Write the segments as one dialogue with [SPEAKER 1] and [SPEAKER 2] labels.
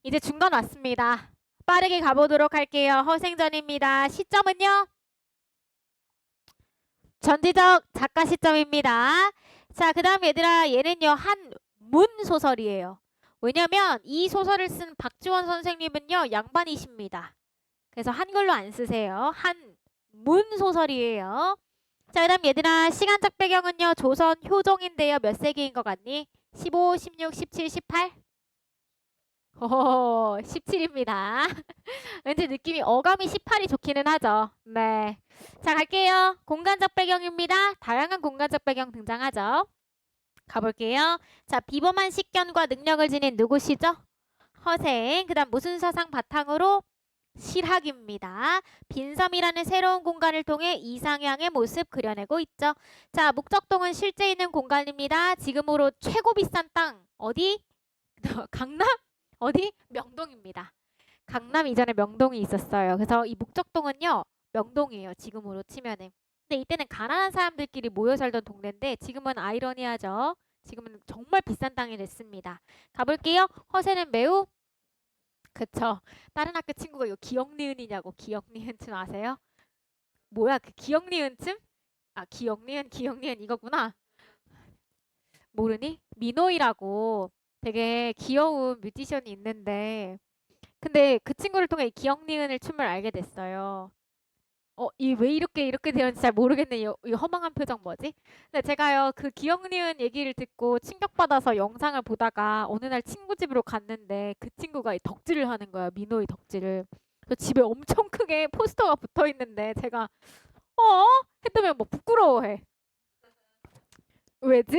[SPEAKER 1] 이제 중간 왔습니다. 빠르게 가보도록 할게요. 허생전입니다. 시점은요? 전지적 작가 시점입니다. 자, 그 다음 얘들아, 얘는요, 한문 소설이에요. 왜냐면 이 소설을 쓴 박지원 선생님은요, 양반이십니다. 그래서 한글로 안 쓰세요. 한문 소설이에요. 자, 그 다음 얘들아, 시간적 배경은요, 조선 효종인데요. 몇 세기인 것 같니? 15, 16, 17, 18? 17입니다. 왠지 느낌이 어감이 18이 좋기는 하죠. 네. 자, 갈게요. 공간적 배경입니다. 다양한 공간적 배경 등장하죠. 가볼게요. 자, 비범한 식견과 능력을 지닌 누구시죠? 허생. 그 다음 무슨 사상 바탕으로? 실학입니다. 빈섬이라는 새로운 공간을 통해 이상향의 모습 그려내고 있죠. 자, 목적동은 실제 있는 공간입니다. 지금으로 최고 비싼 땅 어디? 강남? 어디? 명동입니다. 강남 이전에 명동이 있었어요. 그래서 이 목적동은요, 명동이에요. 지금으로 치면은. 근데 이때는 가난한 사람들끼리 모여 살던 동네인데 지금은 아이러니하죠. 지금은 정말 비싼 땅이 됐습니다. 가볼게요. 허세는 매우 그쵸. 다른 학교 친구가 이거 기억니은이냐고. 기억니은쯤 아세요? 뭐야 그 기억니은쯤? 아 기억니은 이거구나. 모르니? 미노이라고 되게 귀여운 뮤지션이 있는데 근데 그 친구를 통해 이 기억니은을 춤을 알게 됐어요. 이 왜 이렇게 되었는지 잘 모르겠네요. 이 허망한 표정 뭐지? 근데 제가요, 그 기억니은 얘기를 듣고 충격받아서 영상을 보다가 어느 날 친구 집으로 갔는데 그 친구가 이 덕질을 하는 거야. 미노이 덕질을. 그래서 집에 엄청 크게 포스터가 붙어 있는데 제가 어? 했더니 뭐 부끄러워해. 왜지?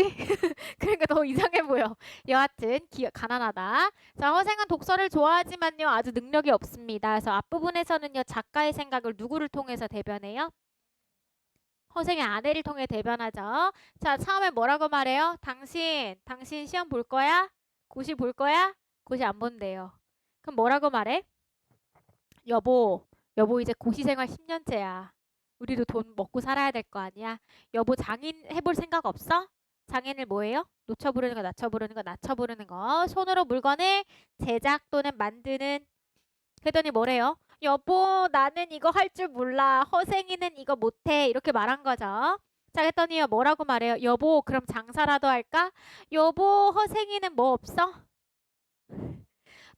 [SPEAKER 1] 그러니까 더 이상해 보여. 여하튼 가난하다. 자, 허생은 독서를 좋아하지만요. 아주 능력이 없습니다. 그래서 앞부분에서는요. 작가의 생각을 누구를 통해서 대변해요? 허생의 아내를 통해 대변하죠. 자, 처음에 뭐라고 말해요? 당신 시험 볼 거야? 고시 볼 거야? 고시 안 본대요. 그럼 뭐라고 말해? 여보 이제 고시 생활 10년째야. 우리도 돈 먹고 살아야 될 거 아니야? 여보 장인 해볼 생각 없어? 장인을 뭐예요? 놓쳐 부르는 거, 낮춰 부르는 거, 낮춰 부르는 거. 손으로 물건을 제작 또는 만드는. 그랬더니 뭐래요? 여보 나는 이거 할 줄 몰라. 허생이는 이거 못해. 이렇게 말한 거죠. 자, 그랬더니 뭐라고 말해요? 여보 그럼 장사라도 할까? 여보 허생이는 뭐 없어?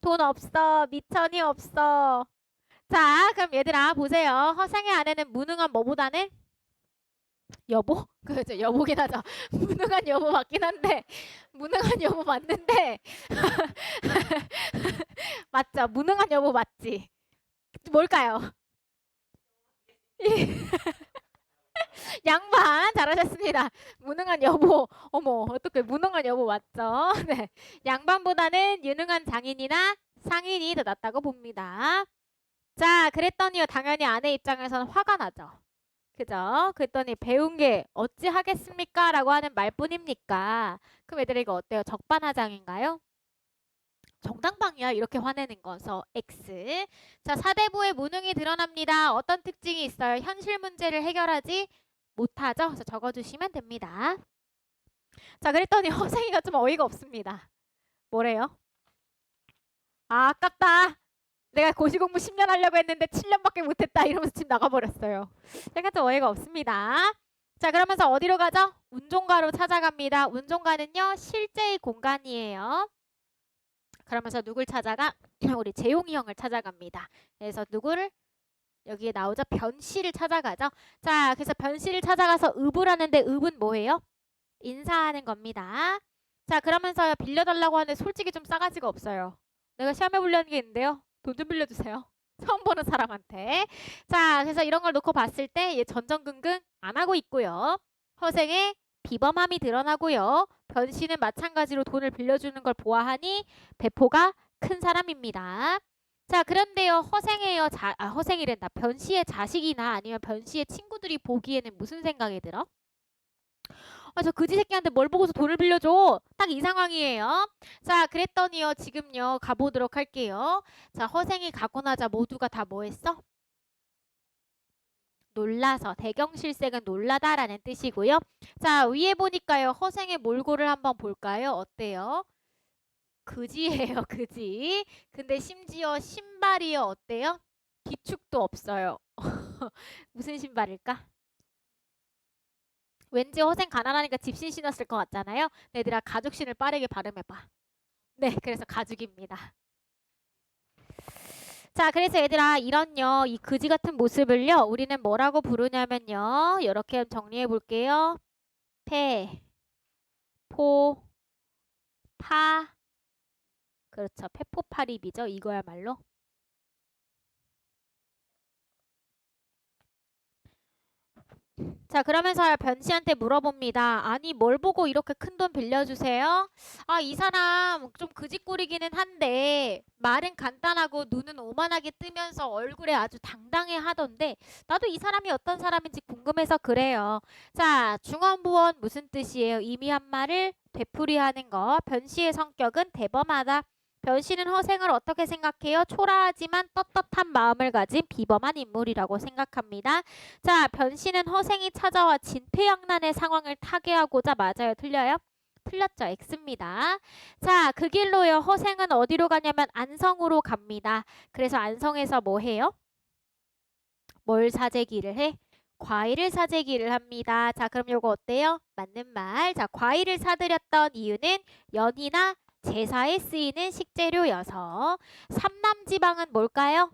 [SPEAKER 1] 돈 없어. 미천이 없어. 자, 그럼 얘들아 보세요. 허생의 아내는 무능한 뭐보다는 여보? 그죠 여보긴 하죠. 무능한 여보 맞긴 한데 무능한 여보 맞는데 맞죠? 무능한 여보 맞지? 뭘까요? 양반 잘하셨습니다. 무능한 여보. 어머 어떻게 무능한 여보 맞죠? 네. 양반보다는 유능한 장인이나 상인이 더 낫다고 봅니다. 자, 그랬더니요. 당연히 아내 입장에서는 화가 나죠. 그죠? 그랬더니 배운 게 어찌 하겠습니까? 라고 하는 말뿐입니까? 그럼 애들 이거 어때요? 적반하장인가요? 정당방위야 이렇게 화내는 거서 X. 자, 사대부의 무능이 드러납니다. 어떤 특징이 있어요? 현실 문제를 해결하지 못하죠? 그래서 적어주시면 됩니다. 자, 그랬더니 허생이가 좀 어이가 없습니다. 뭐래요? 아, 아깝다. 내가 고시 공부 10년 하려고 했는데 7년밖에 못했다 이러면서 집 나가버렸어요. 약간 좀 어이가 없습니다. 자, 그러면서 어디로 가죠? 운종가로 찾아갑니다. 운종가는요 실제의 공간이에요. 그러면서 누굴 찾아가? 우리 재용이 형을 찾아갑니다. 그래서 누구를? 여기에 나오죠. 변씨를 찾아가죠. 자, 그래서 변씨를 찾아가서 읍을 하는데 읍은 뭐예요? 인사하는 겁니다. 자, 그러면서 빌려달라고 하는데 솔직히 좀 싸가지가 없어요. 내가 시험해 보려는 게 있는데요. 돈 좀 빌려주세요. 처음 보는 사람한테. 자, 그래서 이런 걸 놓고 봤을 때 얘 전전긍긍 안 하고 있고요. 허생의 비범함이 드러나고요. 변씨는 마찬가지로 돈을 빌려주는 걸 보아하니 배포가 큰 사람입니다. 자, 그런데요. 허생이란다. 변씨의 자식이나 아니면 변씨의 친구들이 보기에는 무슨 생각이 들어? 저 그지 새끼한테 뭘 보고서 돈을 빌려줘. 딱 이 상황이에요. 자, 그랬더니요. 지금요. 가보도록 할게요. 자, 허생이 가고 나자 모두가 다 뭐 했어? 놀라서. 대경실색은 놀라다라는 뜻이고요. 자, 위에 보니까요. 허생의 몰골을 한번 볼까요? 어때요? 그지예요, 그지. 근데 심지어 신발이요, 어때요? 뒤축도 없어요. 무슨 신발일까? 왠지 허생 가난하니까 집신 신었을 것 같잖아요. 얘들아, 가죽신을 빠르게 발음해봐. 네, 그래서 가죽입니다. 자, 그래서 얘들아, 이런요, 이 그지 같은 모습을요, 우리는 뭐라고 부르냐면요, 이렇게 정리해 볼게요. 폐, 포, 파. 그렇죠. 페포파립이죠. 이거야말로. 자, 그러면서 변씨한테 물어봅니다. 아니, 뭘 보고 이렇게 큰 돈 빌려주세요? 아, 이 사람 좀 그짓꼬리기는 한데 말은 간단하고 눈은 오만하게 뜨면서 얼굴에 아주 당당해 하던데 나도 이 사람이 어떤 사람인지 궁금해서 그래요. 자, 중언부언 무슨 뜻이에요? 이미 한 말을 되풀이하는 거. 변씨의 성격은 대범하다. 변씨는 허생을 어떻게 생각해요? 초라하지만 떳떳한 마음을 가진 비범한 인물이라고 생각합니다. 자, 변씨는 허생이 찾아와 진퇴양난의 상황을 타개하고자 맞아요? 틀려요? 틀렸죠. X입니다. 자, 그 길로요. 허생은 어디로 가냐면 안성으로 갑니다. 그래서 안성에서 뭐 해요? 뭘 사재기를 해? 과일을 사재기를 합니다. 자, 그럼 요거 어때요? 맞는 말. 자, 과일을 사들였던 이유는 연희나 제사에 쓰이는 식재료여서. 삼남지방은 뭘까요?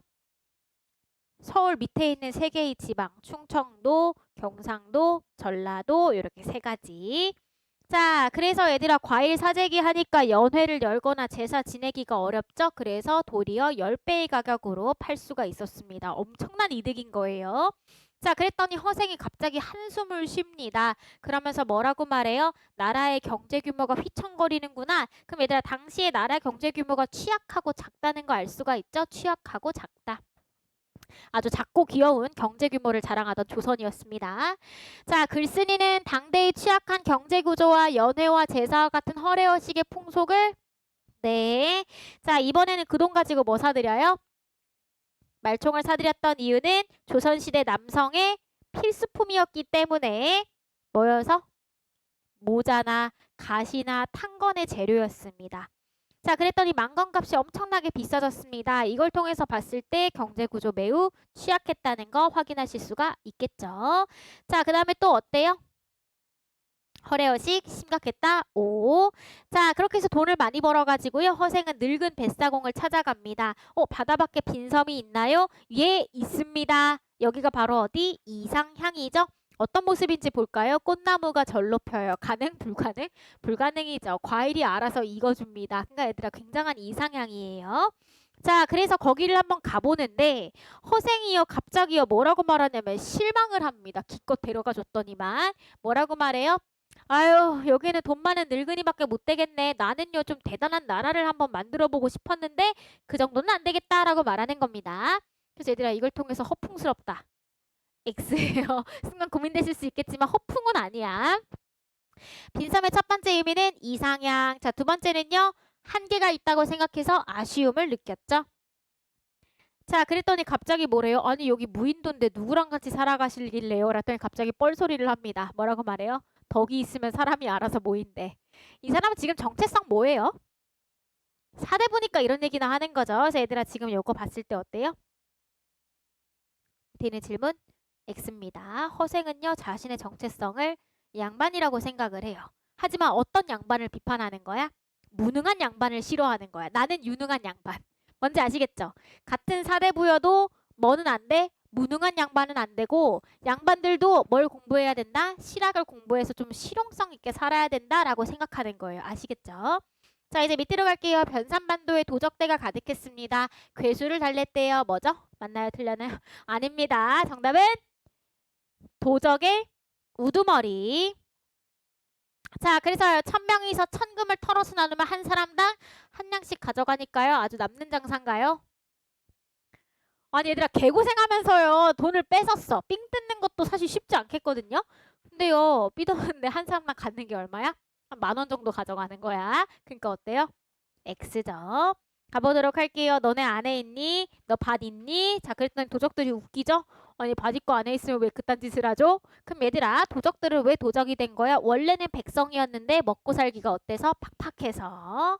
[SPEAKER 1] 서울 밑에 있는 세 개의 지방, 충청도, 경상도, 전라도 이렇게 세 가지. 자, 그래서 얘들아 과일 사재기 하니까 연회를 열거나 제사 지내기가 어렵죠? 그래서 도리어 10배의 가격으로 팔 수가 있었습니다. 엄청난 이득인 거예요. 자, 그랬더니 허생이 갑자기 한숨을 쉽니다. 그러면서 뭐라고 말해요? 나라의 경제 규모가 휘청거리는구나. 그럼 얘들아 당시에 나라 경제 규모가 취약하고 작다는 거 알 수가 있죠? 취약하고 작다. 아주 작고 귀여운 경제 규모를 자랑하던 조선이었습니다. 자, 글쓴이는 당대의 취약한 경제 구조와 연회와 제사와 같은 허례허식의 풍속을 네. 자, 이번에는 그 돈 가지고 뭐 사드려요? 말총을 사들였던 이유는 조선시대 남성의 필수품이었기 때문에 뭐여서? 모자나 가시나 탄건의 재료였습니다. 자, 그랬더니 만건값이 엄청나게 비싸졌습니다. 이걸 통해서 봤을 때 경제구조 매우 취약했다는 거 확인하실 수가 있겠죠. 자, 그 다음에 또 어때요? 허례허식 심각했다. 오. 자, 그렇게 해서 돈을 많이 벌어가지고요. 허생은 늙은 뱃사공을 찾아갑니다. 바다밖에 빈섬이 있나요? 예, 있습니다. 여기가 바로 어디? 이상향이죠. 어떤 모습인지 볼까요? 꽃나무가 절로 펴요. 가능? 불가능? 불가능이죠. 과일이 알아서 익어줍니다. 그러니까 얘들아 굉장한 이상향이에요. 자, 그래서 거기를 한번 가보는데 허생이요 갑자기요 뭐라고 말하냐면 실망을 합니다. 기껏 데려가 줬더니만 뭐라고 말해요? 아유, 여기는 돈 많은 늙은이밖에 못 되겠네. 나는요 좀 대단한 나라를 한번 만들어 보고 싶었는데 그 정도는 안 되겠다라고 말하는 겁니다. 그래서 얘들아 이걸 통해서 허풍스럽다. X예요. 순간 고민되실 수 있겠지만 허풍은 아니야. 빈섬의 첫 번째 의미는 이상향. 자, 두 번째는요. 한계가 있다고 생각해서 아쉬움을 느꼈죠. 자, 그랬더니 갑자기 뭐래요? 아니 여기 무인도인데 누구랑 같이 살아가실래요? 라더니 갑자기 뻘소리를 합니다. 뭐라고 말해요? 덕이 있으면 사람이 알아서 모인대. 이 사람은 지금 정체성 뭐예요? 사대 보니까 이런 얘기나 하는 거죠. 그래서 얘들아 지금 요거 봤을 때 어때요? 뒤는 질문 X입니다. 허생은요 자신의 정체성을 양반이라고 생각을 해요. 하지만 어떤 양반을 비판하는 거야? 무능한 양반을 싫어하는 거야. 나는 유능한 양반. 뭔지 아시겠죠? 같은 사대부여도 뭐는 안 돼? 무능한 양반은 안 되고 양반들도 뭘 공부해야 된다? 실학을 공부해서 좀 실용성 있게 살아야 된다라고 생각하는 거예요. 아시겠죠? 자, 이제 밑으로 갈게요. 변산반도에 도적대가 가득했습니다. 괴수를 달랬대요. 뭐죠? 맞나요? 틀렸나요? 아닙니다. 정답은 도적의 우두머리. 자, 그래서 1000명이서 1000금을 털어서 나누면 한 사람당 한 냥씩 가져가니까요. 아주 남는 장사인가요? 아니 얘들아 개고생하면서요 돈을 뺏었어. 삥 뜯는 것도 사실 쉽지 않겠거든요. 근데요 삐졌는데 한 사람당 갖는 게 얼마야? 한 10,000원 정도 가져가는 거야. 그러니까 어때요? X죠. 가보도록 할게요. 너네 안에 있니? 너 밭 있니? 자, 그랬더니 도적들이 웃기죠? 아니 밭 있고 안에 있으면 왜 그딴 짓을 하죠? 그럼 얘들아 도적들은 왜 도적이 된 거야? 원래는 백성이었는데 먹고 살기가 어때서? 팍팍해서.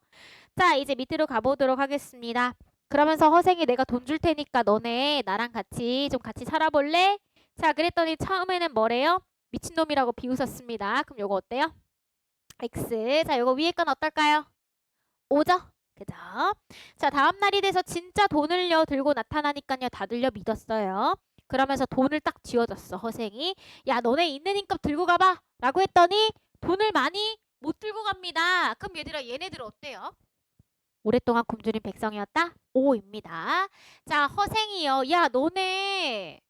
[SPEAKER 1] 자, 이제 밑으로 가보도록 하겠습니다. 그러면서 허생이 내가 돈 줄 테니까 너네 나랑 같이 좀 같이 살아볼래? 자, 그랬더니 처음에는 뭐래요? 미친놈이라고 비웃었습니다. 그럼 요거 어때요? X. 자, 요거 위에 건 어떨까요? 5죠? 그죠? 자, 다음 날이 돼서 진짜 돈을요 들고 나타나니까요 다들요 믿었어요. 그러면서 돈을 딱 쥐어줬어 허생이. 야, 너네 있는 힘껏 들고 가봐 라고 했더니 돈을 많이 못 들고 갑니다. 그럼 얘들아, 얘네들 어때요? 오랫동안 굶주린 백성이었다? O입니다. 자, 허생이요. 야, 너네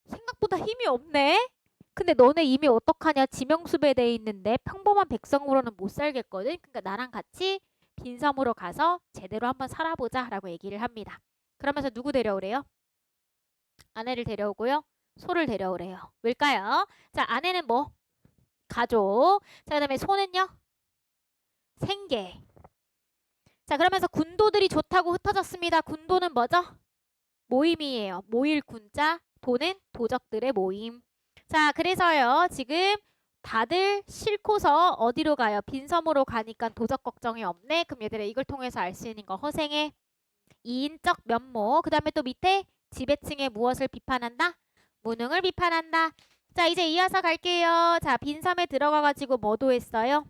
[SPEAKER 1] 생각보다 힘이 없네? 근데 너네 이미 어떡하냐? 지명수배돼 있는데 평범한 백성으로는 못 살겠거든? 그러니까 나랑 같이 빈섬으로 가서 제대로 한번 살아보자 라고 얘기를 합니다. 그러면서 누구 데려오래요? 아내를 데려오고요. 소를 데려오래요. 왜일까요? 자, 아내는 뭐? 가족. 자, 그 다음에 소는요? 생계. 자, 그러면서 군도들이 좋다고 흩어졌습니다. 군도는 뭐죠? 모임이에요. 모일 군자, 도는 도적들의 모임. 자, 그래서요. 지금 다들 싫고서 어디로 가요? 빈섬으로 가니까 도적 걱정이 없네. 그럼 얘들아, 이걸 통해서 알 수 있는 거 허생의 이인적 면모. 그 다음에 또 밑에 지배층의 무엇을 비판한다? 무능을 비판한다. 자, 이제 이어서 갈게요. 자, 빈섬에 들어가가지고 뭐도 했어요?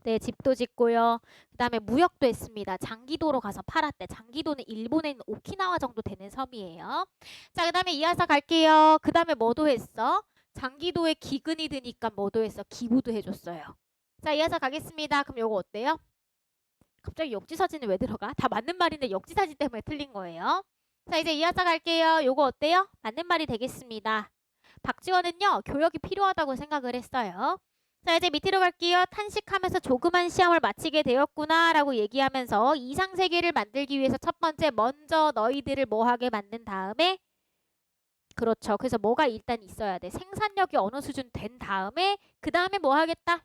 [SPEAKER 1] 네, 집도 짓고요. 그 다음에 무역도 했습니다. 장기도로 가서 팔았대. 장기도는 일본에 있는 오키나와 정도 되는 섬이에요. 자, 그 다음에 이어서 갈게요. 그 다음에 뭐도 했어? 장기도에 기근이 드니까 뭐도 했어? 기부도 해줬어요. 자, 이어서 가겠습니다. 그럼 요거 어때요? 갑자기 역지사진이 왜 들어가? 다 맞는 말인데 역지사진 때문에 틀린 거예요. 자, 이제 이어서 갈게요. 요거 어때요? 맞는 말이 되겠습니다. 박지원은요, 교역이 필요하다고 생각을 했어요. 자, 이제 밑으로 갈게요. 탄식하면서 조그만 시험을 마치게 되었구나 라고 얘기하면서 이상세계를 만들기 위해서 첫 번째 먼저 너희들을 뭐하게 만든 다음에, 그렇죠. 그래서 뭐가 일단 있어야 돼. 생산력이 어느 수준 된 다음에 그 다음에 뭐 하겠다?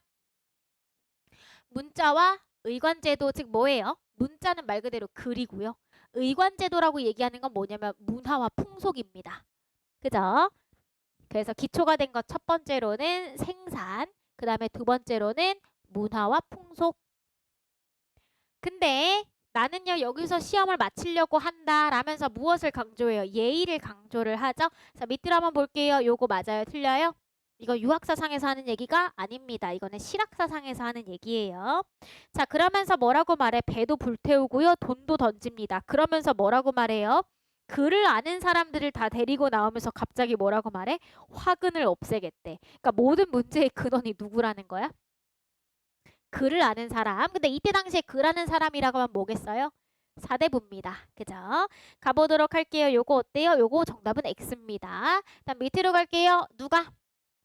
[SPEAKER 1] 문자와 의관제도, 즉 뭐예요? 문자는 말 그대로 글이고요. 의관제도라고 얘기하는 건 뭐냐면 문화와 풍속입니다. 그죠? 그래서 기초가 된 것 첫 번째로는 생산, 그 다음에 두 번째로는 문화와 풍속. 근데 나는요 여기서 시험을 마치려고 한다 라면서 무엇을 강조해요? 예의를 강조를 하죠. 자, 밑으로 한번 볼게요. 요거 맞아요? 틀려요? 이거 유학사상에서 하는 얘기가 아닙니다. 이거는 실학사상에서 하는 얘기예요. 자, 그러면서 뭐라고 말해? 배도 불태우고요. 돈도 던집니다. 그러면서 뭐라고 말해요? 글을 아는 사람들을 다 데리고 나오면서 갑자기 뭐라고 말해? 화근을 없애겠대. 그러니까 모든 문제의 근원이 누구라는 거야? 글을 아는 사람. 근데 이때 당시에 글 아는 사람이라고 하면 뭐겠어요? 사대부입니다. 그죠? 가보도록 할게요. 요거 어때요? 요거 정답은 X입니다. 다음 밑으로 갈게요. 누가?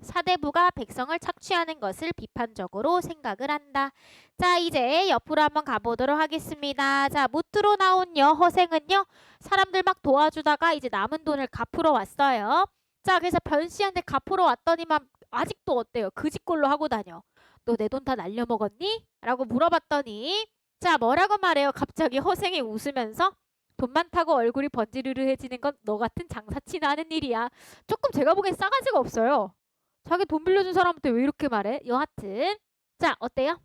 [SPEAKER 1] 사대부가 백성을 착취하는 것을 비판적으로 생각을 한다. 자, 이제 옆으로 한번 가보도록 하겠습니다. 자, 무트로 나온 여허생은요. 사람들 막 도와주다가 이제 남은 돈을 갚으러 왔어요. 자, 그래서 변씨한테 갚으러 왔더니만 아직도 어때요? 그 짓꼴로 하고 다녀. 너 내 돈 다 날려먹었니? 라고 물어봤더니 자, 뭐라고 말해요? 갑자기 허생이 웃으면서 돈 많다고 얼굴이 번지르르해지는 건 너 같은 장사치나 하는 일이야. 조금 제가 보기엔 싸가지가 없어요. 자기 돈 빌려준 사람한테 왜 이렇게 말해? 여하튼 자, 어때요?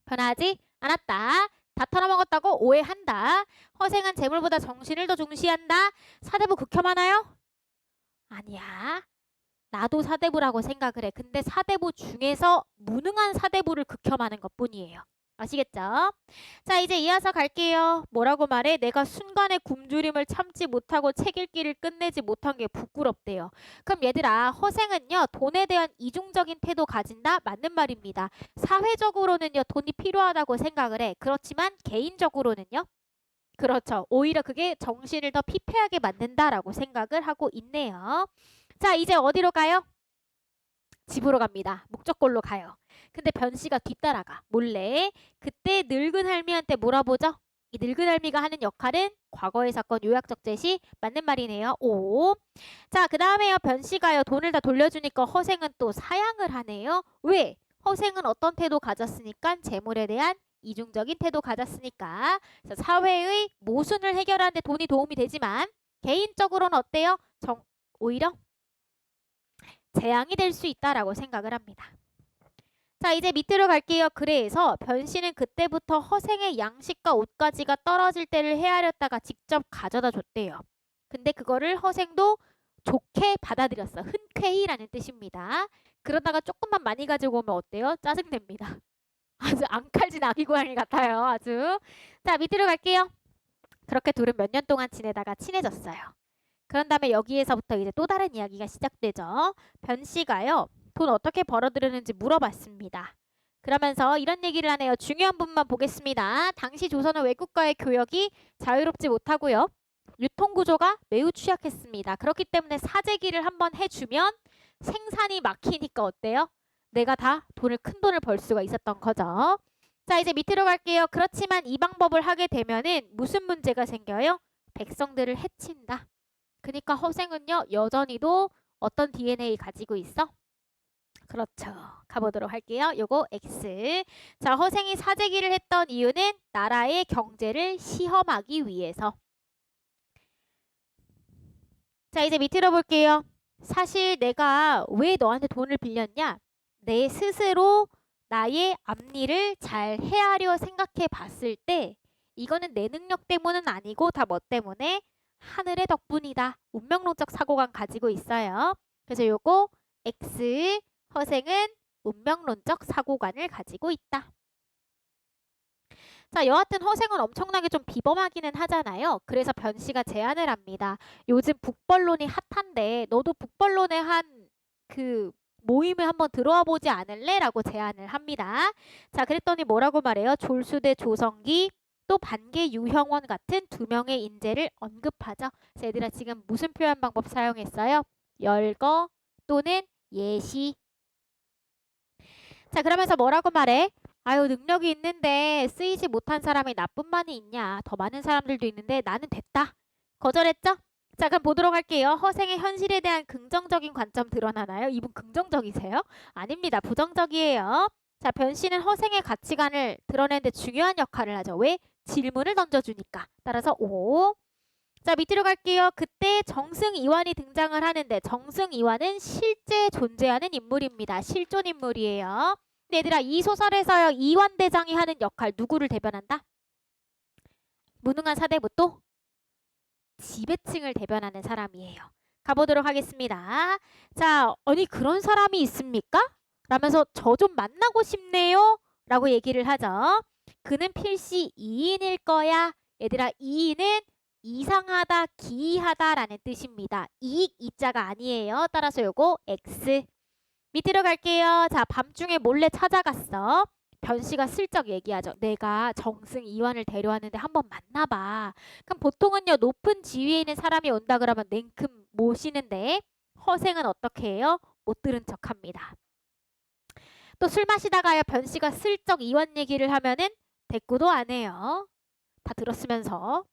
[SPEAKER 1] 변하지 않았다. 다 털어먹었다고 오해한다. 허생은 재물보다 정신을 더 중시한다. 사대부 극혐하나요? 아니야. 나도 사대부라고 생각을 해. 근데 사대부 중에서 무능한 사대부를 극혐하는 것뿐이에요. 아시겠죠? 자, 이제 이어서 갈게요. 뭐라고 말해? 내가 순간의 굶주림을 참지 못하고 책 읽기를 끝내지 못한 게 부끄럽대요. 그럼 얘들아, 허생은요, 돈에 대한 이중적인 태도 가진다? 맞는 말입니다. 사회적으로는요, 돈이 필요하다고 생각을 해. 그렇지만 개인적으로는요? 그렇죠. 오히려 그게 정신을 더 피폐하게 만든다라고 생각을 하고 있네요. 자, 이제 어디로 가요? 집으로 갑니다. 목적골로 가요. 근데 변씨가 뒤따라가 몰래. 그때 늙은 할미한테 물어보죠. 이 늙은 할미가 하는 역할은 과거의 사건 요약적 제시 맞는 말이네요. 오. 자, 그 다음에요. 변씨가요. 돈을 다 돌려주니까 허생은 또 사양을 하네요. 왜? 허생은 어떤 태도 가졌으니까 재물에 대한 이중적인 태도 가졌으니까. 그래서 사회의 모순을 해결하는 데 돈이 도움이 되지만 개인적으로는 어때요? 오히려 재앙이 될 수 있다라고 생각을 합니다. 자, 이제 밑으로 갈게요. 그래서 변씨는 그때부터 허생의 양식과 옷가지가 떨어질 때를 헤아렸다가 직접 가져다 줬대요. 근데 그거를 허생도 좋게 받아들였어. 흔쾌히라는 뜻입니다. 그러다가 조금만 많이 가지고 오면 어때요? 짜증냅니다. 아주 앙칼진 아기 고양이 같아요. 아주. 자, 밑으로 갈게요. 그렇게 둘은 몇 년 동안 지내다가 친해졌어요. 그런 다음에 여기에서부터 이제 또 다른 이야기가 시작되죠. 변씨가요. 돈 어떻게 벌어들였는지 물어봤습니다. 그러면서 이런 얘기를 하네요. 중요한 부분만 보겠습니다. 당시 조선은 외국과의 교역이 자유롭지 못하고요. 유통구조가 매우 취약했습니다. 그렇기 때문에 사재기를 한번 해주면 생산이 막히니까 어때요? 내가 다 큰 돈을 벌 수가 있었던 거죠. 자, 이제 밑으로 갈게요. 그렇지만 이 방법을 하게 되면은 무슨 문제가 생겨요? 백성들을 해친다. 그러니까 허생은요, 여전히도 어떤 DNA 가지고 있어? 그렇죠. 가보도록 할게요. 요거 X. 자, 허생이 사재기를 했던 이유는 나라의 경제를 시험하기 위해서. 자, 이제 밑으로 볼게요. 사실 내가 왜 너한테 돈을 빌렸냐? 내 스스로 나의 앞일을 잘 헤아려 생각해 봤을 때 이거는 내 능력 때문은 아니고 다 뭐 때문에? 하늘의 덕분이다. 운명론적 사고관 가지고 있어요. 그래서 요거 X. 허생은 운명론적 사고관을 가지고 있다. 자, 여하튼 허생은 엄청나게 좀 비범하기는 하잖아요. 그래서 변씨가 제안을 합니다. 요즘 북벌론이 핫한데 너도 북벌론에 한 그 모임에 한번 들어와 보지 않을래? 라고 제안을 합니다. 자, 그랬더니 뭐라고 말해요? 졸수대 조성기 또 반개 유형원 같은 두 명의 인재를 언급하죠. 그래서 얘들아 지금 무슨 표현 방법 사용했어요? 열거 또는 예시. 자, 그러면서 뭐라고 말해? 아유, 능력이 있는데 쓰이지 못한 사람이 나뿐만이 있냐. 더 많은 사람들도 있는데 나는 됐다. 거절했죠? 자, 그럼 보도록 할게요. 허생의 현실에 대한 긍정적인 관점 드러나나요? 이분 긍정적이세요? 아닙니다. 부정적이에요. 자, 변씨는 허생의 가치관을 드러내는데 중요한 역할을 하죠. 왜? 질문을 던져주니까. 따라서 O. 자, 밑으로 갈게요. 그때 정승이완이 등장을 하는데 정승이완은 실제 존재하는 인물입니다. 실존 인물이에요. 근데 얘들아 이 소설에서요. 이완대장이 하는 역할 누구를 대변한다? 무능한 사대부도 지배층을 대변하는 사람이에요. 가보도록 하겠습니다. 자, 아니 그런 사람이 있습니까? 라면서 저 좀 만나고 싶네요. 라고 얘기를 하죠. 그는 필시 이인일 거야. 얘들아 이인은 이상하다, 기이하다라는 뜻입니다. 이익 이자가 아니에요. 따라서 요거 X. 밑으로 갈게요. 자, 밤중에 몰래 찾아갔어. 변씨가 슬쩍 얘기하죠. 내가 정승 이완을 데려왔는데 한번 만나봐. 그럼 보통은요. 높은 지위에 있는 사람이 온다 그러면 냉큼 모시는데 허생은 어떻게 해요? 못 들은 척합니다. 또 술 마시다가요. 변씨가 슬쩍 이완 얘기를 하면은 대꾸도 안 해요. 다 들었으면서.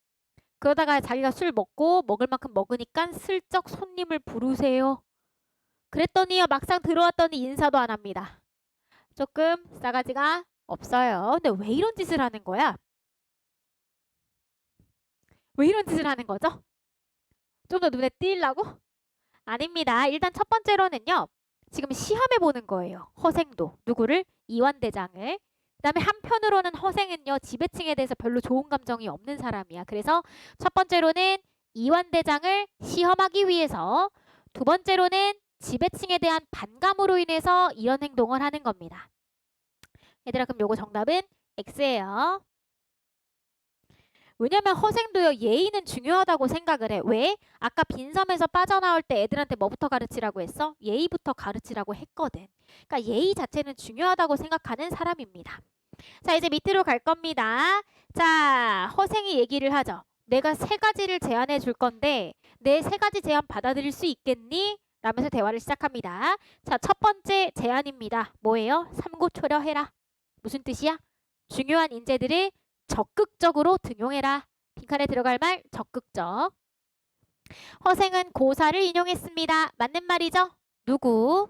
[SPEAKER 1] 그러다가 자기가 술 먹고 먹을 만큼 먹으니까 슬쩍 손님을 부르세요. 그랬더니요. 막상 들어왔더니 인사도 안 합니다. 조금 싸가지가 없어요. 근데 왜 이런 짓을 하는 거야? 왜 이런 짓을 하는 거죠? 좀 더 눈에 띄려고? 아닙니다. 일단 첫 번째로는요. 지금 시험해 보는 거예요. 허생도. 누구를? 이완대장을. 그 다음에 한편으로는 허생은요. 지배층에 대해서 별로 좋은 감정이 없는 사람이야. 그래서 첫 번째로는 이완대장을 시험하기 위해서 두 번째로는 지배층에 대한 반감으로 인해서 이런 행동을 하는 겁니다. 얘들아 그럼 요거 정답은 X예요. 왜냐면 허생도요. 예의는 중요하다고 생각을 해. 왜? 아까 빈섬에서 빠져나올 때 애들한테 뭐부터 가르치라고 했어? 예의부터 가르치라고 했거든. 그러니까 예의 자체는 중요하다고 생각하는 사람입니다. 자 이제 밑으로 갈 겁니다. 자 허생이 얘기를 하죠. 내가 세 가지를 제안해 줄 건데 내 세 가지 제안 받아들일 수 있겠니? 라면서 대화를 시작합니다. 자 첫 번째 제안입니다. 뭐예요? 삼고초려해라. 무슨 뜻이야? 중요한 인재들을 적극적으로 등용해라. 빈칸에 들어갈 말 적극적. 허생은 고사를 인용했습니다. 맞는 말이죠? 누구?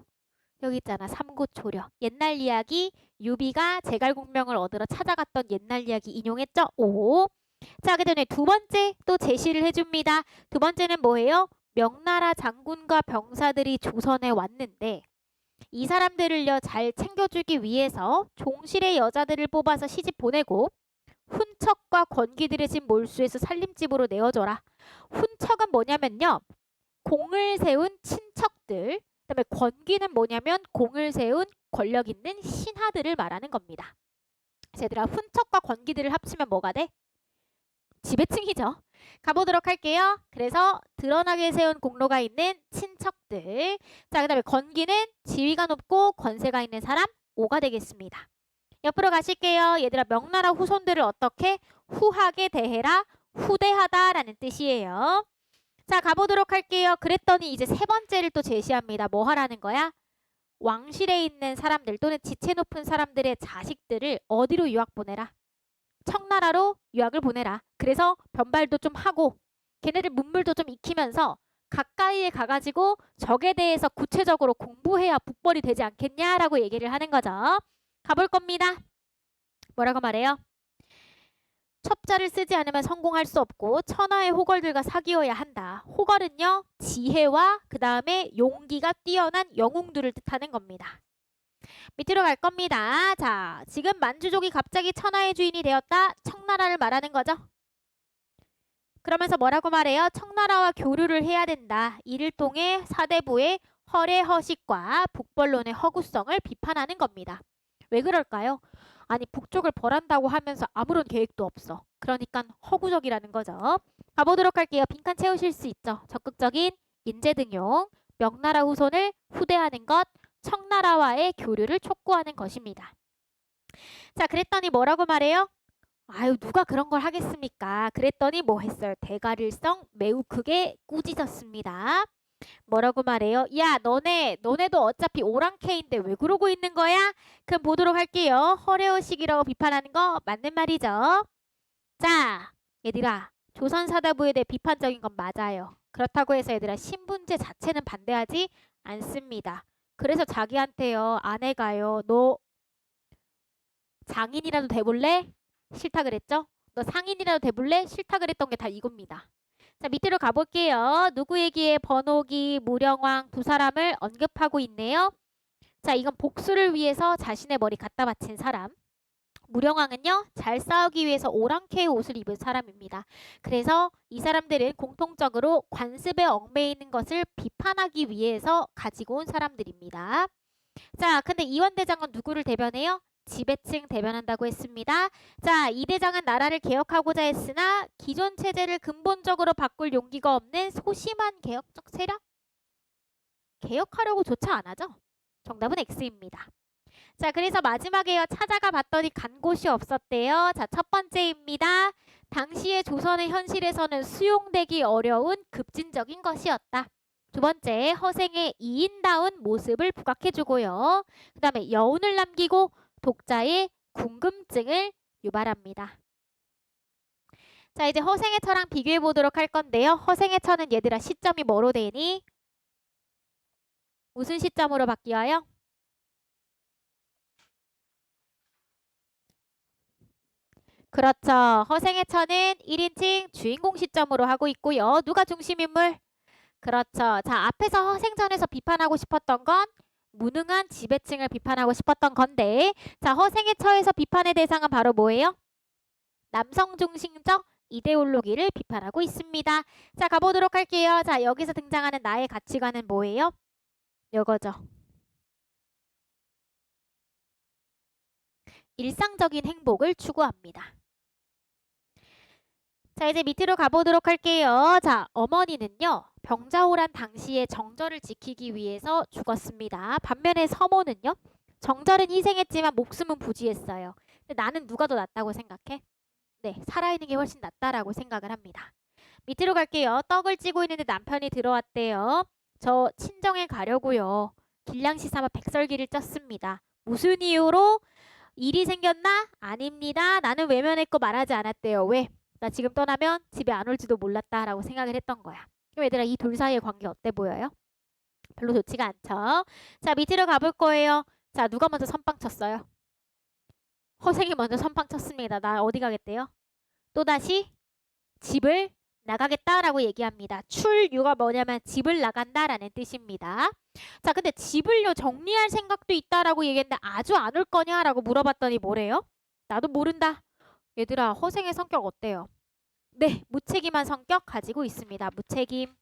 [SPEAKER 1] 여기 있잖아. 삼고초려. 옛날 이야기 유비가 제갈공명을 얻으러 찾아갔던 옛날 이야기 인용했죠? 오. 자, 그 다음에 두 번째 또 제시를 해줍니다. 두 번째는 뭐예요? 명나라 장군과 병사들이 조선에 왔는데 이 사람들을요 잘 챙겨주기 위해서 종실의 여자들을 뽑아서 시집 보내고 훈척과 권귀들의 집 몰수해서 살림집으로 내어줘라. 훈척은 뭐냐면요. 공을 세운 친척들, 그다음에 권귀는 뭐냐면 공을 세운 권력 있는 신하들을 말하는 겁니다. 얘들아, 훈척과 권귀들을 합치면 뭐가 돼? 지배층이죠. 가보도록 할게요. 그래서 드러나게 세운 공로가 있는 친척들. 자, 그 다음에 권귀는 지위가 높고 권세가 있는 사람 5가 되겠습니다. 옆으로 가실게요. 얘들아, 명나라 후손들을 어떻게? 후하게 대해라. 후대하다라는 뜻이에요. 자, 가보도록 할게요. 그랬더니 이제 세 번째를 또 제시합니다. 뭐 하라는 거야? 왕실에 있는 사람들 또는 지체 높은 사람들의 자식들을 어디로 유학 보내라? 청나라로 유학을 보내라. 그래서 변발도 좀 하고 걔네들 문물도 좀 익히면서 가까이에 가가지고 적에 대해서 구체적으로 공부해야 북벌이 되지 않겠냐라고 얘기를 하는 거죠. 가볼 겁니다. 뭐라고 말해요? 첩자를 쓰지 않으면 성공할 수 없고 천하의 호걸들과 사귀어야 한다. 호걸은요 지혜와 그 다음에 용기가 뛰어난 영웅들을 뜻하는 겁니다. 밑으로 갈 겁니다. 자, 지금 만주족이 갑자기 천하의 주인이 되었다. 청나라를 말하는 거죠. 그러면서 뭐라고 말해요? 청나라와 교류를 해야 된다. 이를 통해 사대부의 허례허식과 북벌론의 허구성을 비판하는 겁니다. 왜 그럴까요? 아니 북쪽을 벌한다고 하면서 아무런 계획도 없어. 그러니까 허구적이라는 거죠. 가보도록 할게요. 빈칸 채우실 수 있죠. 적극적인 인재 등용, 명나라 후손을 후대하는 것, 청나라와의 교류를 촉구하는 것입니다. 자, 그랬더니 뭐라고 말해요? 아유, 누가 그런 걸 하겠습니까? 그랬더니 뭐 했어요? 대가릴성 매우 크게 꾸짖었습니다. 뭐라고 말해요? 야, 너네도 어차피 오랑캐인데 왜 그러고 있는 거야? 그럼 보도록 할게요. 허례허식이라고 비판하는 거 맞는 말이죠. 자, 얘들아, 조선사다부에 대해 비판적인 건 맞아요. 그렇다고 해서 얘들아, 신분제 자체는 반대하지 않습니다. 그래서 자기한테요, 아내가요, 너 장인이라도 돼볼래? 싫다 그랬죠? 너 상인이라도 돼볼래? 싫다 그랬던 게 다 이겁니다. 자, 밑으로 가볼게요. 누구 얘기에 번호기, 무령왕 두 사람을 언급하고 있네요. 자, 이건 복수를 위해서 자신의 머리 갖다 바친 사람. 무령왕은요, 잘 싸우기 위해서 오랑캐의 옷을 입은 사람입니다. 그래서 이 사람들은 공통적으로 관습에 얽매이는 것을 비판하기 위해서 가지고 온 사람들입니다. 자, 근데 이완대장은 누구를 대변해요? 지배층 대변한다고 했습니다. 자, 이 대장은 나라를 개혁하고자 했으나 기존 체제를 근본적으로 바꿀 용기가 없는 소심한 개혁적 세력? 개혁하려고조차 안 하죠? 정답은 X입니다. 자, 그래서 마지막에요. 찾아가 봤더니 간 곳이 없었대요. 자, 첫 번째입니다. 당시의 조선의 현실에서는 수용되기 어려운 급진적인 것이었다. 두 번째, 허생의 이인다운 모습을 부각해주고요. 그 다음에 여운을 남기고 독자의 궁금증을 유발합니다. 자, 이제 허생의 처랑 비교해 보도록 할 건데요. 허생의 처는 얘들아 시점이 뭐로 되니? 무슨 시점으로 바뀌어요? 그렇죠. 허생의 처는 1인칭 주인공 시점으로 하고 있고요. 누가 중심인물? 그렇죠. 자, 앞에서 허생전에서 비판하고 싶었던 건 무능한 지배층을 비판하고 싶었던 건데, 자, 허생의 처에서 비판의 대상은 바로 뭐예요? 남성 중심적 이데올로기를 비판하고 있습니다. 자, 가보도록 할게요. 자, 여기서 등장하는 나의 가치관은 뭐예요? 이거죠. 일상적인 행복을 추구합니다. 자, 이제 밑으로 가보도록 할게요. 자, 어머니는요, 병자호란 당시에 정절을 지키기 위해서 죽었습니다. 반면에 서모는요, 정절은 희생했지만 목숨은 부지했어요. 근데 나는 누가 더 낫다고 생각해? 네, 살아있는 게 훨씬 낫다라고 생각을 합니다. 밑으로 갈게요. 떡을 찌고 있는데 남편이 들어왔대요. 저 친정에 가려고요. 길냥시 삼아 백설기를 쪘습니다. 무슨 이유로? 일이 생겼나? 아닙니다. 나는 외면했고 말하지 않았대요. 왜? 나 지금 떠나면 집에 안 올지도 몰랐다라고 생각을 했던 거야. 그럼 얘들아, 이 둘 사이의 관계 어때 보여요? 별로 좋지가 않죠. 자, 밑으로 가볼 거예요. 자, 누가 먼저 선빵 쳤어요? 허생이 먼저 선빵 쳤습니다. 나 어디 가겠대요? 또다시 집을 나가겠다라고 얘기합니다. 출유가 뭐냐면 집을 나간다라는 뜻입니다. 자, 근데 집을요 정리할 생각도 있다라고 얘기했는데 아주 안 올 거냐라고 물어봤더니 뭐래요? 나도 모른다. 얘들아, 허생의 성격 어때요? 네, 무책임한 성격 가지고 있습니다. 무책임.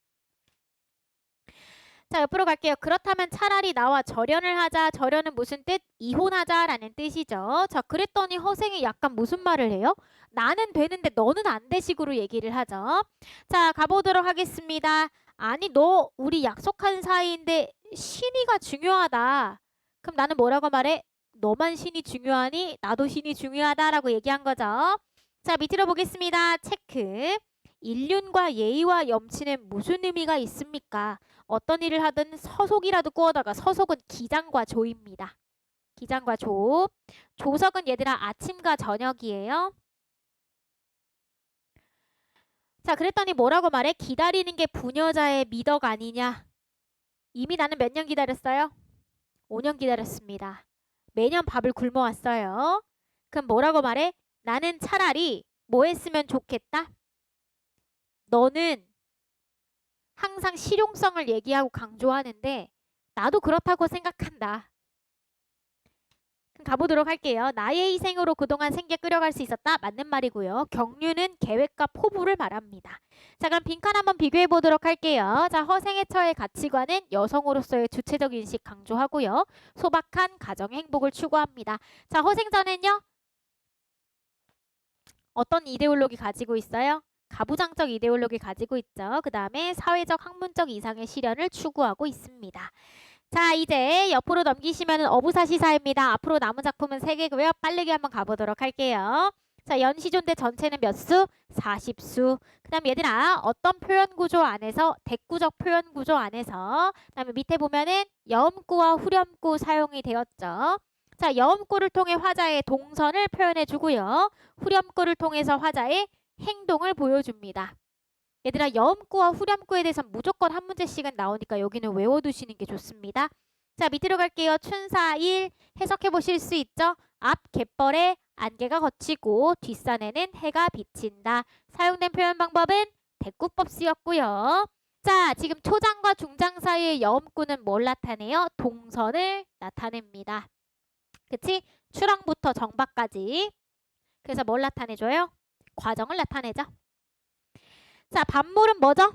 [SPEAKER 1] 자, 옆으로 갈게요. 그렇다면 차라리 나와 절연을 하자. 절연은 무슨 뜻? 이혼하자라는 뜻이죠. 자, 그랬더니 허생이 약간 무슨 말을 해요? 나는 되는데 너는 안 돼 식으로 얘기를 하죠. 자, 가보도록 하겠습니다. 아니, 너 우리 약속한 사이인데 신의가 중요하다. 그럼 나는 뭐라고 말해? 너만 신이 중요하니 나도 신이 중요하다라고 얘기한 거죠. 자, 밑으로 보겠습니다. 체크. 인륜과 예의와 염치는 무슨 의미가 있습니까? 어떤 일을 하든 서속이라도 꾸어다가 서속은 기장과 조입니다. 기장과 조. 조석은 얘들아 아침과 저녁이에요. 자, 그랬더니 뭐라고 말해? 기다리는 게 부녀자의 미덕 아니냐? 이미 나는 몇 년 기다렸어요? 5년 기다렸습니다. 매년 밥을 굶어왔어요. 그럼 뭐라고 말해? 나는 차라리 뭐 했으면 좋겠다? 너는 항상 실용성을 얘기하고 강조하는데 나도 그렇다고 생각한다. 그럼 가보도록 할게요. 나의 희생으로 그동안 생계 끌어갈 수 있었다. 맞는 말이고요. 경륜은 계획과 포부를 말합니다. 자, 그럼 빈칸 한번 비교해 보도록 할게요. 자, 허생의 처의 가치관은 여성으로서의 주체적 인식 강조하고요. 소박한 가정의 행복을 추구합니다. 자, 허생자는요. 어떤 이데올로기 가지고 있어요? 가부장적 이데올로기 가지고 있죠. 그 다음에 사회적 학문적 이상의 실현을 추구하고 있습니다. 자, 이제 옆으로 넘기시면 어부사시사입니다. 앞으로 남은 작품은 3개고요. 빠르게 한번 가보도록 할게요. 자, 연시존대 전체는 몇 수? 40수. 그 다음 얘들아, 어떤 표현 구조 안에서 대구적 표현 구조 안에서 그 다음에 밑에 보면은 여음구와 후렴구 사용이 되었죠. 자, 여음구를 통해 화자의 동선을 표현해 주고요. 후렴구를 통해서 화자의 행동을 보여줍니다. 얘들아, 여음구와 후렴구에 대해서 무조건 한 문제씩은 나오니까 여기는 외워두시는 게 좋습니다. 자, 밑으로 갈게요. 춘사 1 해석해 보실 수 있죠? 앞 갯벌에 안개가 걷히고 뒷산에는 해가 비친다. 사용된 표현 방법은 대꾸법 쓰였고요. 자, 지금 초장과 중장 사이의 여음구는 뭘 나타내요? 동선을 나타냅니다. 그치? 출항부터 정박까지. 그래서 뭘 나타내줘요? 과정을 나타내죠. 자, 반물은 뭐죠?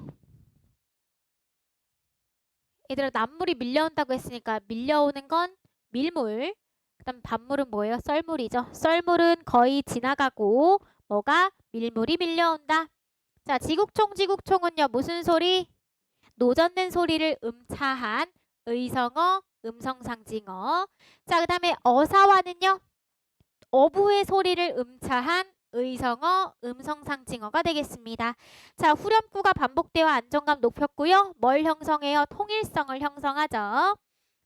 [SPEAKER 1] 얘들아, 남물이 밀려온다고 했으니까 밀려오는 건 밀물. 그 다음 반물은 뭐예요? 썰물이죠. 썰물은 거의 지나가고 뭐가? 밀물이 밀려온다. 자, 지국총은요. 무슨 소리? 노젓는 소리를 음차한 의성어, 음성상징어. 자, 그 다음에 어사와는요. 어부의 소리를 음차한 의성어, 음성상징어가 되겠습니다. 자, 후렴구가 반복되어 안정감 높였고요. 뭘 형성해요? 통일성을 형성하죠.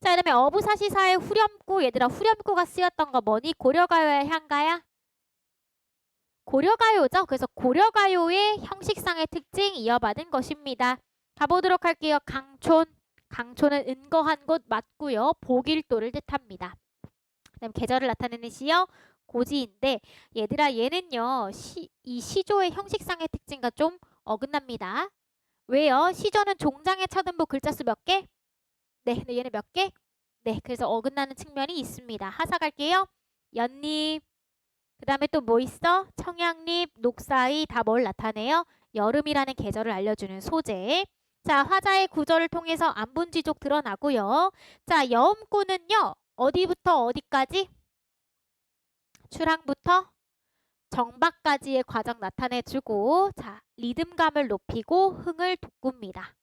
[SPEAKER 1] 자, 그다음에 어부사시사의 후렴구, 얘들아 후렴구가 쓰였던 거 뭐니? 고려가요의 향가야? 고려가요죠. 그래서 고려가요의 형식상의 특징 이어받은 것입니다. 가보도록 할게요. 강촌. 강촌은 은거한 곳 맞고요. 복일도를 뜻합니다. 그다음 계절을 나타내는 시요. 고지인데 얘들아 얘는요 이 시조의 형식상의 특징과 좀 어긋납니다. 왜요? 시조는 종장의 차등부 글자수 몇 개? 네, 근데 얘는 몇 개? 네, 그래서 어긋나는 측면이 있습니다. 하사 갈게요. 연잎, 그 다음에 또 뭐 있어? 청양잎, 녹사이 다 뭘 나타내요? 여름이라는 계절을 알려주는 소재. 자, 화자의 구절을 통해서 안분지족 드러나고요. 자, 여음구는요 어디부터 어디까지? 출항부터 정박까지의 과정 나타내주고 자 리듬감을 높이고 흥을 돋굽니다.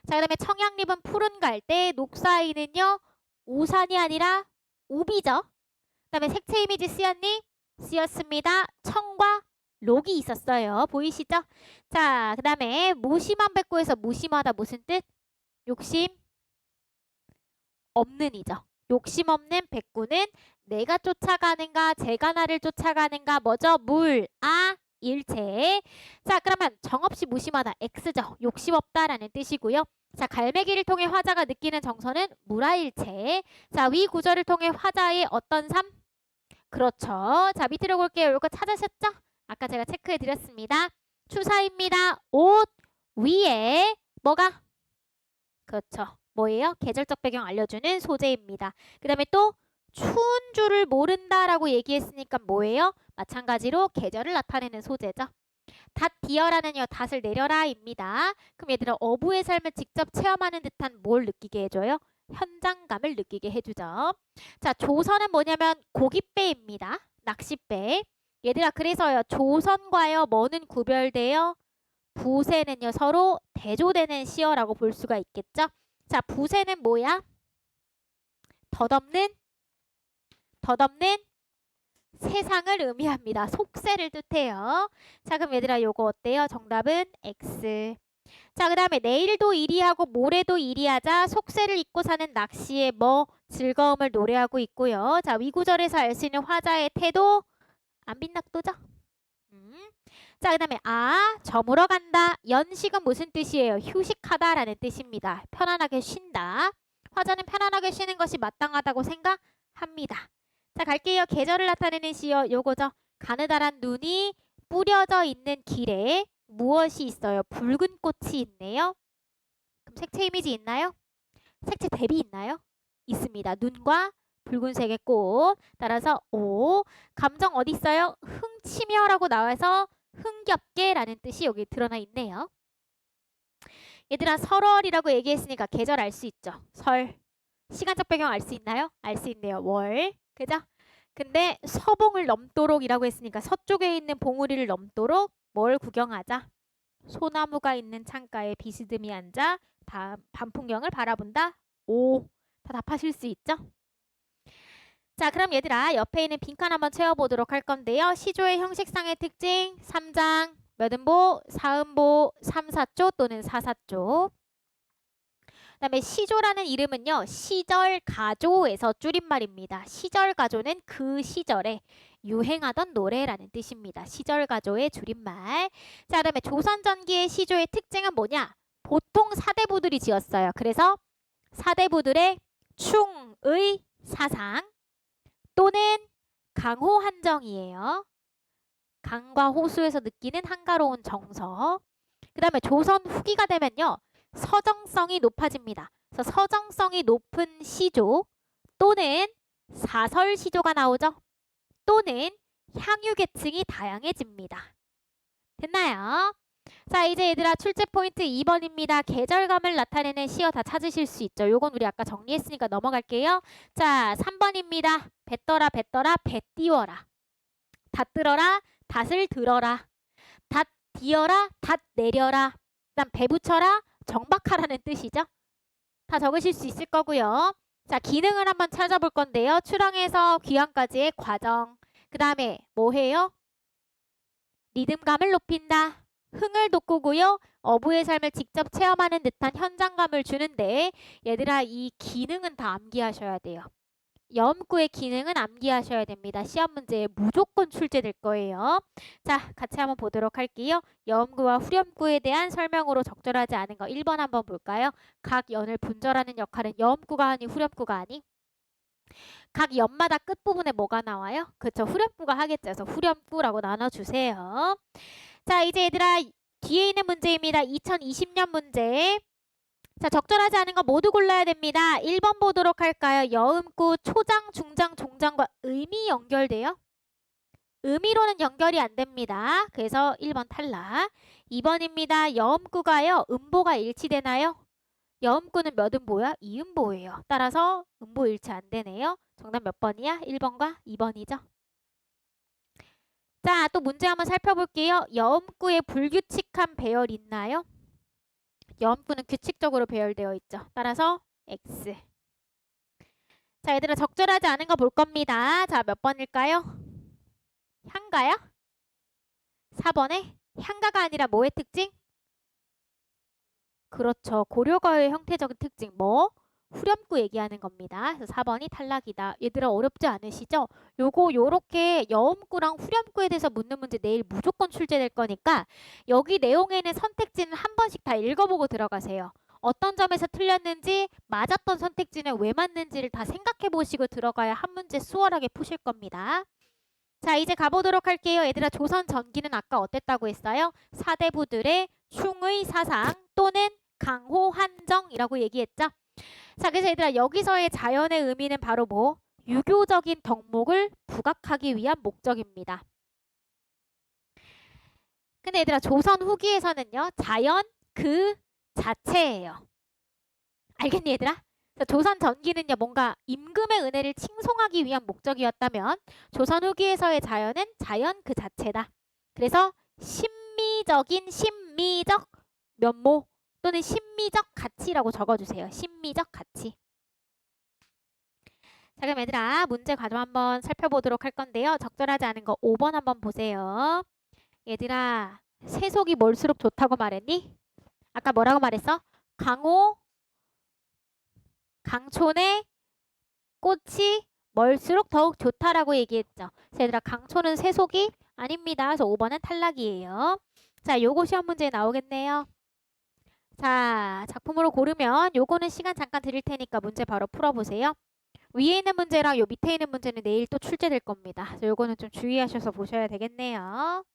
[SPEAKER 1] 자, 그 다음에 청양립은 푸른 갈대, 녹사이는요 우산이 아니라 우비죠. 그 다음에 색채 이미지 쓰였니? 쓰였습니다. 청과 록이 있었어요. 보이시죠? 자, 그 다음에 무심한 백구에서 무심하다 무슨 뜻? 욕심 없는 이죠. 욕심 없는 백구는 내가 쫓아가는가 제가 나를 쫓아가는가 뭐죠? 물, 아, 일체. 자, 그러면 정없이 무심하다 X죠. 욕심 없다라는 뜻이고요. 자, 갈매기를 통해 화자가 느끼는 정서는 무라일체. 자, 위 구절을 통해 화자의 어떤 삶? 그렇죠. 자, 밑으로 볼게요. 이거 찾으셨죠? 아까 제가 체크해 드렸습니다. 추사입니다. 옷 위에 뭐가? 그렇죠. 뭐예요? 계절적 배경 알려주는 소재입니다. 그 다음에 또 추운 줄을 모른다라고 얘기했으니까 뭐예요? 마찬가지로 계절을 나타내는 소재죠. 닷 디어라는요. 닷을 내려라입니다. 그럼 얘들아 어부의 삶을 직접 체험하는 듯한 뭘 느끼게 해줘요? 현장감을 느끼게 해주죠. 자, 조선은 뭐냐면 고깃배입니다. 낚싯배. 얘들아 그래서요. 조선과요. 뭐는 구별돼요? 부세는요. 서로 대조되는 시어라고 볼 수가 있겠죠. 자, 부세는 뭐야? 덧없는 세상을 의미합니다. 속세를 뜻해요. 자, 그럼 얘들아 요거 어때요? 정답은 X. 자, 그 다음에 내일도 일이하고 모레도 일이하자 속세를 잊고 사는 낚시의 뭐 즐거움을 노래하고 있고요. 자, 위구절에서 알 수 있는 화자의 태도 안 빈낙도죠? 자, 그 다음에 저물어 간다. 연식은 무슨 뜻이에요? 휴식하다라는 뜻입니다. 편안하게 쉰다. 화자는 편안하게 쉬는 것이 마땅하다고 생각합니다. 자, 갈게요. 계절을 나타내는 시어 요거죠. 가느다란 눈이 뿌려져 있는 길에 무엇이 있어요? 붉은 꽃이 있네요. 그럼 색채 이미지 있나요? 색채 대비 있나요? 있습니다. 눈과 붉은색의 꽃. 따라서 오. 감정 어디 있어요? 흥치며라고 나와서 흥겹게라는 뜻이 여기 드러나 있네요. 얘들아 설월이라고 얘기했으니까 계절 알 수 있죠. 설. 시간적 배경 알 수 있나요? 알 수 있네요. 월. 그죠? 근데 서봉을 넘도록이라고 했으니까 서쪽에 있는 봉우리를 넘도록 뭘 구경하자? 소나무가 있는 창가에 비스듬히 앉아 밤 풍경을 바라본다. 오. 다 답하실 수 있죠? 자, 그럼 얘들아 옆에 있는 빈칸 한번 채워보도록 할 건데요. 시조의 형식상의 특징 3장 몇 음보? 4음보 3, 4조 또는 4, 4조. 그 다음에 시조라는 이름은요. 시절가조에서 줄임말입니다. 시절가조는 그 시절에 유행하던 노래라는 뜻입니다. 시절가조의 줄임말. 자, 그 다음에 조선전기의 시조의 특징은 뭐냐? 보통 사대부들이 지었어요. 그래서 사대부들의 충의 사상 또는 강호 한정이에요. 강과 호수에서 느끼는 한가로운 정서. 그 다음에 조선 후기가 되면요. 서정성이 높아집니다. 그래서 서정성이 높은 시조 또는 사설 시조가 나오죠. 또는 향유 계층이 다양해집니다. 됐나요? 자, 이제 얘들아 출제 포인트 2번입니다. 계절감을 나타내는 시어 다 찾으실 수 있죠. 요건 우리 아까 정리했으니까 넘어갈게요. 자, 3번입니다. 뱉더라 뱉더라 배 띄워라. 닷들어라 닷을 들어라. 닷 디어라 닷 내려라. 그다음 배 붙여라 정박하라는 뜻이죠. 다 적으실 수 있을 거고요. 자, 기능을 한번 찾아볼 건데요. 출항에서 귀향까지의 과정. 그 다음에 뭐 해요? 리듬감을 높인다. 흥을 돋구고요. 어부의 삶을 직접 체험하는 듯한 현장감을 주는데 얘들아 이 기능은 다 암기하셔야 돼요. 여음구의 기능은 암기하셔야 됩니다. 시험 문제에 무조건 출제될 거예요. 자, 같이 한번 보도록 할게요. 여음구와 후렴구에 대한 설명으로 적절하지 않은 거 1번 한번 볼까요? 각 연을 분절하는 역할은 여음구가 하니 후렴구가 하니? 각 연마다 끝부분에 뭐가 나와요? 그렇죠. 후렴구가 하겠죠. 그래서 후렴구라고 나눠주세요. 자, 이제 얘들아 뒤에 있는 문제입니다. 2020년 문제. 자, 적절하지 않은 거 모두 골라야 됩니다. 1번 보도록 할까요? 여음구 초장, 중장, 종장과 의미 연결돼요? 의미로는 연결이 안 됩니다. 그래서 1번 탈락. 2번입니다. 여음구가요. 음보가 일치되나요? 여음구는 몇 음보야? 2음보예요. 따라서 음보 일치 안 되네요. 정답 몇 번이야? 1번과 2번이죠. 자, 또 문제 한번 살펴볼게요. 여음구에 불규칙한 배열 있나요? 여음구는 규칙적으로 배열되어 있죠. 따라서 X. 자, 얘들아 적절하지 않은 거 볼 겁니다. 자, 몇 번일까요? 향가요? 4번에 향가가 아니라 뭐의 특징? 그렇죠. 고려가의 형태적인 특징. 뭐? 후렴구 얘기하는 겁니다. 그래서 4번이 탈락이다. 얘들아 어렵지 않으시죠? 요렇게 여음구랑 후렴구에 대해서 묻는 문제 내일 무조건 출제될 거니까 여기 내용에는 선택지는 한 번씩 다 읽어보고 들어가세요. 어떤 점에서 틀렸는지 맞았던 선택지는 왜 맞는지를 다 생각해 보시고 들어가야 한 문제 수월하게 푸실 겁니다. 자, 이제 가보도록 할게요. 얘들아, 조선 전기는 아까 어땠다고 했어요? 사대부들의 충의 사상 또는 강호 한정이라고 얘기했죠. 자, 그래서 얘들아, 여기서의 자연의 의미는 바로 뭐? 유교적인 덕목을 부각하기 위한 목적입니다. 근데 얘들아, 조선 후기에서는요, 자연 그 자체예요. 알겠니 얘들아? 자, 조선 전기는요, 뭔가 임금의 은혜를 칭송하기 위한 목적이었다면 조선 후기에서의 자연은 자연 그 자체다. 그래서 심미적 면모 또는 심미적 가치라고 적어주세요. 심미적 가치. 자, 그럼 얘들아, 문제 과정 한번 살펴보도록 할 건데요. 적절하지 않은 거 5번 한번 보세요. 얘들아, 세속이 뭘수록 좋다고 말했니? 아까 뭐라고 말했어? 강호, 강촌의 꽃이 멀수록 더욱 좋다라고 얘기했죠. 자, 얘들아, 강촌은 세속이 아닙니다. 그래서 5번은 탈락이에요. 자, 요거 시험 문제에 나오겠네요. 자, 작품으로 고르면 요거는 시간 잠깐 드릴 테니까 문제 바로 풀어보세요. 위에 있는 문제랑 요 밑에 있는 문제는 내일 또 출제될 겁니다. 그래서 요거는 좀 주의하셔서 보셔야 되겠네요.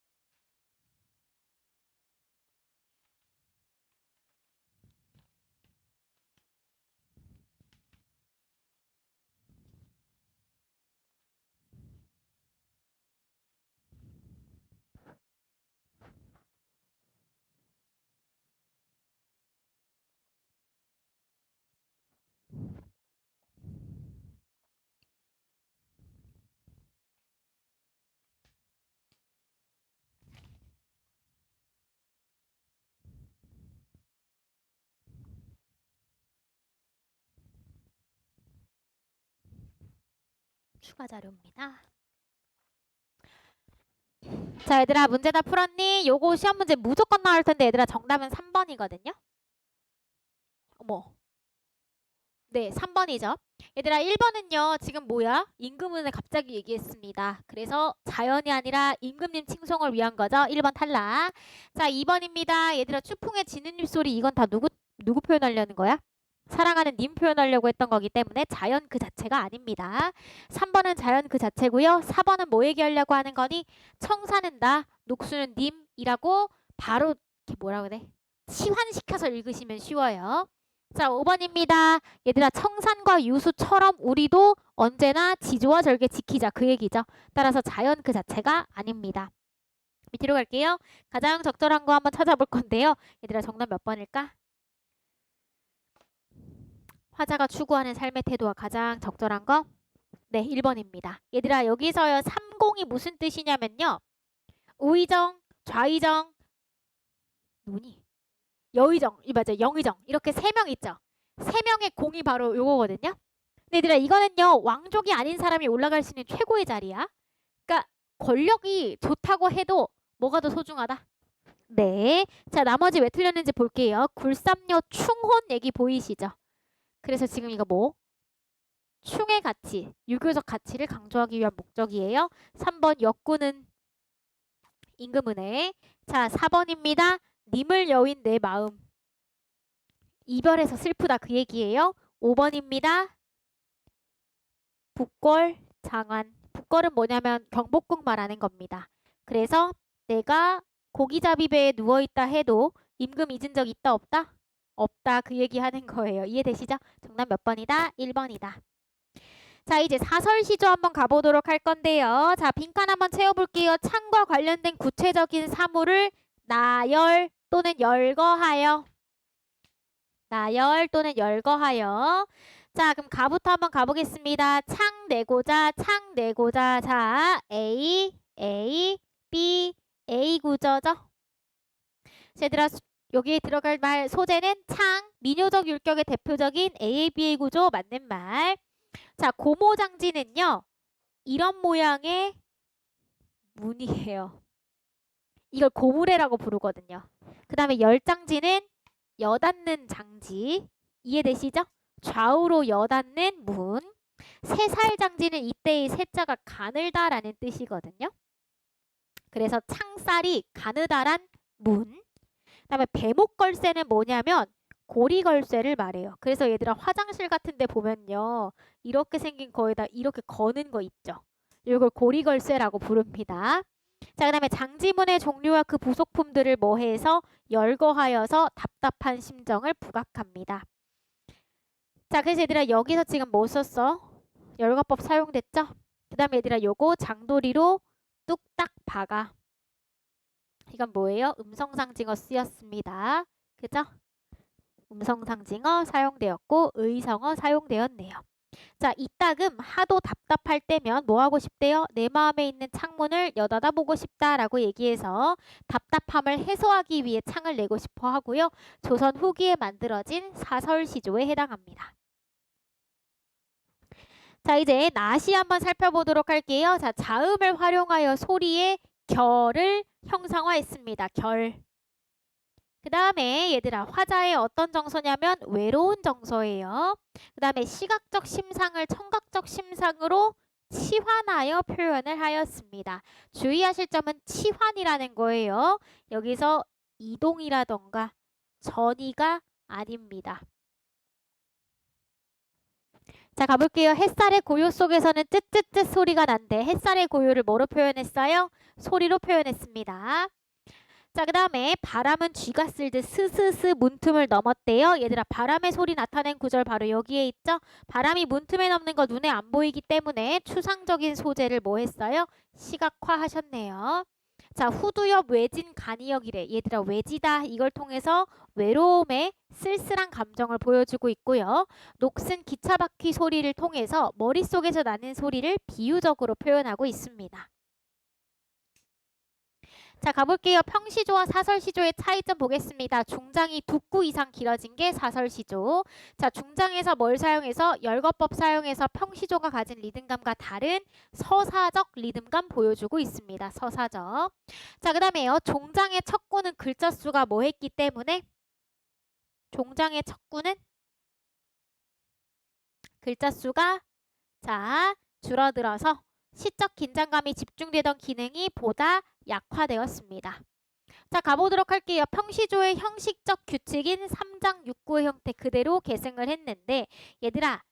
[SPEAKER 1] 추가 자료입니다. 자, 얘들아, 문제 다 풀었니? 요거 시험 문제 무조건 나올 텐데 얘들아, 정답은 3번이거든요. 어머. 네, 3번이죠. 얘들아, 1번은요. 지금 뭐야? 임금을 갑자기 얘기했습니다. 그래서 자연이 아니라 임금님 칭송을 위한 거죠. 1번 탈락. 자, 2번입니다. 얘들아, 추풍의 지는 입소리 이건 다 누구 표현하려는 거야? 사랑하는 님 표현하려고 했던 거기 때문에 자연 그 자체가 아닙니다. 3번은 자연 그 자체고요. 4번은 뭐 얘기하려고 하는 거니? 청사는 나, 녹수는 님이라고 바로 이렇게 뭐라고 그래? 치환시켜서 읽으시면 쉬워요. 자, 5번입니다. 얘들아, 청산과 유수처럼 우리도 언제나 지조와 절개 지키자 그 얘기죠. 따라서 자연 그 자체가 아닙니다. 밑으로 갈게요. 가장 적절한 거 한번 찾아볼 건데요. 얘들아, 정답 몇 번일까? 화자가 추구하는 삶의 태도와 가장 적절한 거? 네, 1번입니다. 얘들아, 여기서요 30이 무슨 뜻이냐면요. 우의정, 좌의정, 눈이 여의정, 맞아요. 영의정 이렇게 3명 있죠. 3명의 공이 바로 요거거든요. 근데 얘들아, 이거는요 왕족이 아닌 사람이 올라갈 수 있는 최고의 자리야. 그러니까 권력이 좋다고 해도 뭐가 더 소중하다? 네. 자, 나머지 왜 틀렸는지 볼게요. 굴삼여 충혼 얘기 보이시죠? 그래서 지금 이거 뭐? 충의 가치, 유교적 가치를 강조하기 위한 목적이에요. 3번 역구는 임금은혜. 자, 4번입니다. 님을 여윈 내 마음. 이별해서 슬프다 그 얘기예요. 5번입니다. 북궐 장안. 북궐은 뭐냐면 경복궁 말하는 겁니다. 그래서 내가 고기잡이배에 누워있다 해도 임금 잊은 적 있다 없다? 없다 그 얘기하는 거예요. 이해되시죠? 정답 몇 번이다? 1번이다. 자, 이제 사설시조 한번 가보도록 할 건데요. 자, 빈칸 한번 채워볼게요. 창과 관련된 구체적인 사물을 나열 또는 열거하여. 나열 또는 열거하여. 자, 그럼 가부터 한번 가보겠습니다. 창 내고자, 창 내고자. 자, A, B, A 구조죠. 얘들아, 여기에 들어갈 말 소재는 창, 민요적 율격의 대표적인 AABA 구조 맞는 말. 자, 고모장지는요. 이런 모양의 문이에요. 이걸 고무래라고 부르거든요. 그 다음에 열장지는 여닫는 장지. 이해되시죠? 좌우로 여닫는 문. 새살장지는 이때의 새자가 가늘다라는 뜻이거든요. 그래서 창살이 가느다란 문. 그 다음에 배목걸쇠는 뭐냐면 고리걸쇠를 말해요. 그래서 얘들아, 화장실 같은 데 보면요. 이렇게 생긴 거에다 이렇게 거는 거 있죠. 이걸 고리걸쇠라고 부릅니다. 자, 그 다음에 장지문의 종류와 그 부속품들을 뭐해서 열거하여서 답답한 심정을 부각합니다. 자, 그래서 얘들아 여기서 지금 뭐 썼어? 열거법 사용됐죠? 그 다음에 얘들아 요거 장도리로 뚝딱 박아. 이건 뭐예요? 음성상징어 쓰였습니다. 그죠? 음성상징어 사용되었고 의성어 사용되었네요. 자, 이따금 하도 답답할 때면 뭐 하고 싶대요? 내 마음에 있는 창문을 여닫아보고 싶다라고 얘기해서 답답함을 해소하기 위해 창을 내고 싶어 하고요. 조선 후기에 만들어진 사설시조에 해당합니다. 자, 이제 나시 한번 살펴보도록 할게요. 자, 자음을 활용하여 소리의 결을 형상화했습니다. 결. 그 다음에 얘들아 화자의 어떤 정서냐면 외로운 정서예요. 그 다음에 시각적 심상을 청각적 심상으로 치환하여 표현을 하였습니다. 주의하실 점은 치환이라는 거예요. 여기서 이동이라던가 전이가 아닙니다. 자, 가볼게요. 햇살의 고요 속에서는 쯧쯧쯧 소리가 난대. 햇살의 고요를 뭐로 표현했어요? 소리로 표현했습니다. 자, 그 다음에 바람은 쥐가 쓸듯 스스스 문틈을 넘었대요. 얘들아 바람의 소리 나타낸 구절 바로 여기에 있죠? 바람이 문틈에 넘는 거 눈에 안 보이기 때문에 추상적인 소재를 뭐 했어요? 시각화하셨네요. 자, 후두엽 외진 간이역이래. 얘들아 외지다. 이걸 통해서 외로움의 쓸쓸한 감정을 보여주고 있고요. 녹슨 기차 바퀴 소리를 통해서 머릿속에서 나는 소리를 비유적으로 표현하고 있습니다. 자, 가볼게요. 평시조와 사설시조의 차이점 보겠습니다. 중장이 두 구 이상 길어진 게 사설시조. 자, 중장에서 뭘 사용해서 열거법 사용해서 평시조가 가진 리듬감과 다른 서사적 리듬감 보여주고 있습니다. 서사적. 자, 그 다음에요. 종장의 첫 구는 글자 수가 뭐 했기 때문에 종장의 첫 구는 글자 수가 자 줄어들어서 시적 긴장감이 집중되던 기능이 보다 약화되었습니다. 자, 가보도록 할게요. 평시조의 형식적 규칙인 3장 6구의 형태 그대로 계승을 했는데 얘들아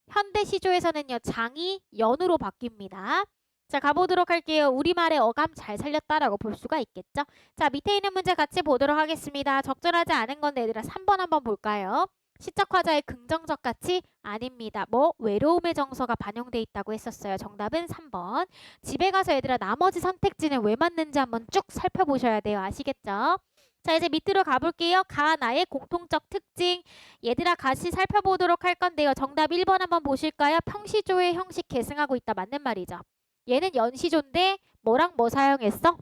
[SPEAKER 1] 현대시조에서는요 장이 연으로 바뀝니다. 자, 가보도록 할게요. 우리말의 어감 잘 살렸다라고 볼 수가 있겠죠. 자, 밑에 있는 문제 같이 보도록 하겠습니다. 적절하지 않은 건데 얘들아 3번 한번 볼까요? 시적 화자의 긍정적 가치 아닙니다. 뭐 외로움의 정서가 반영돼 있다고 했었어요. 정답은 3번. 집에 가서 얘들아 나머지 선택지는 왜 맞는지 한번 쭉 살펴보셔야 돼요. 아시겠죠? 자, 이제 밑으로 가볼게요. 가 나의 공통적 특징. 얘들아 같이 살펴보도록 할 건데요. 정답 1번 한번 보실까요? 평시조의 형식 계승하고 있다. 맞는 말이죠. 얘는 연시조인데 뭐랑 뭐 사용했어?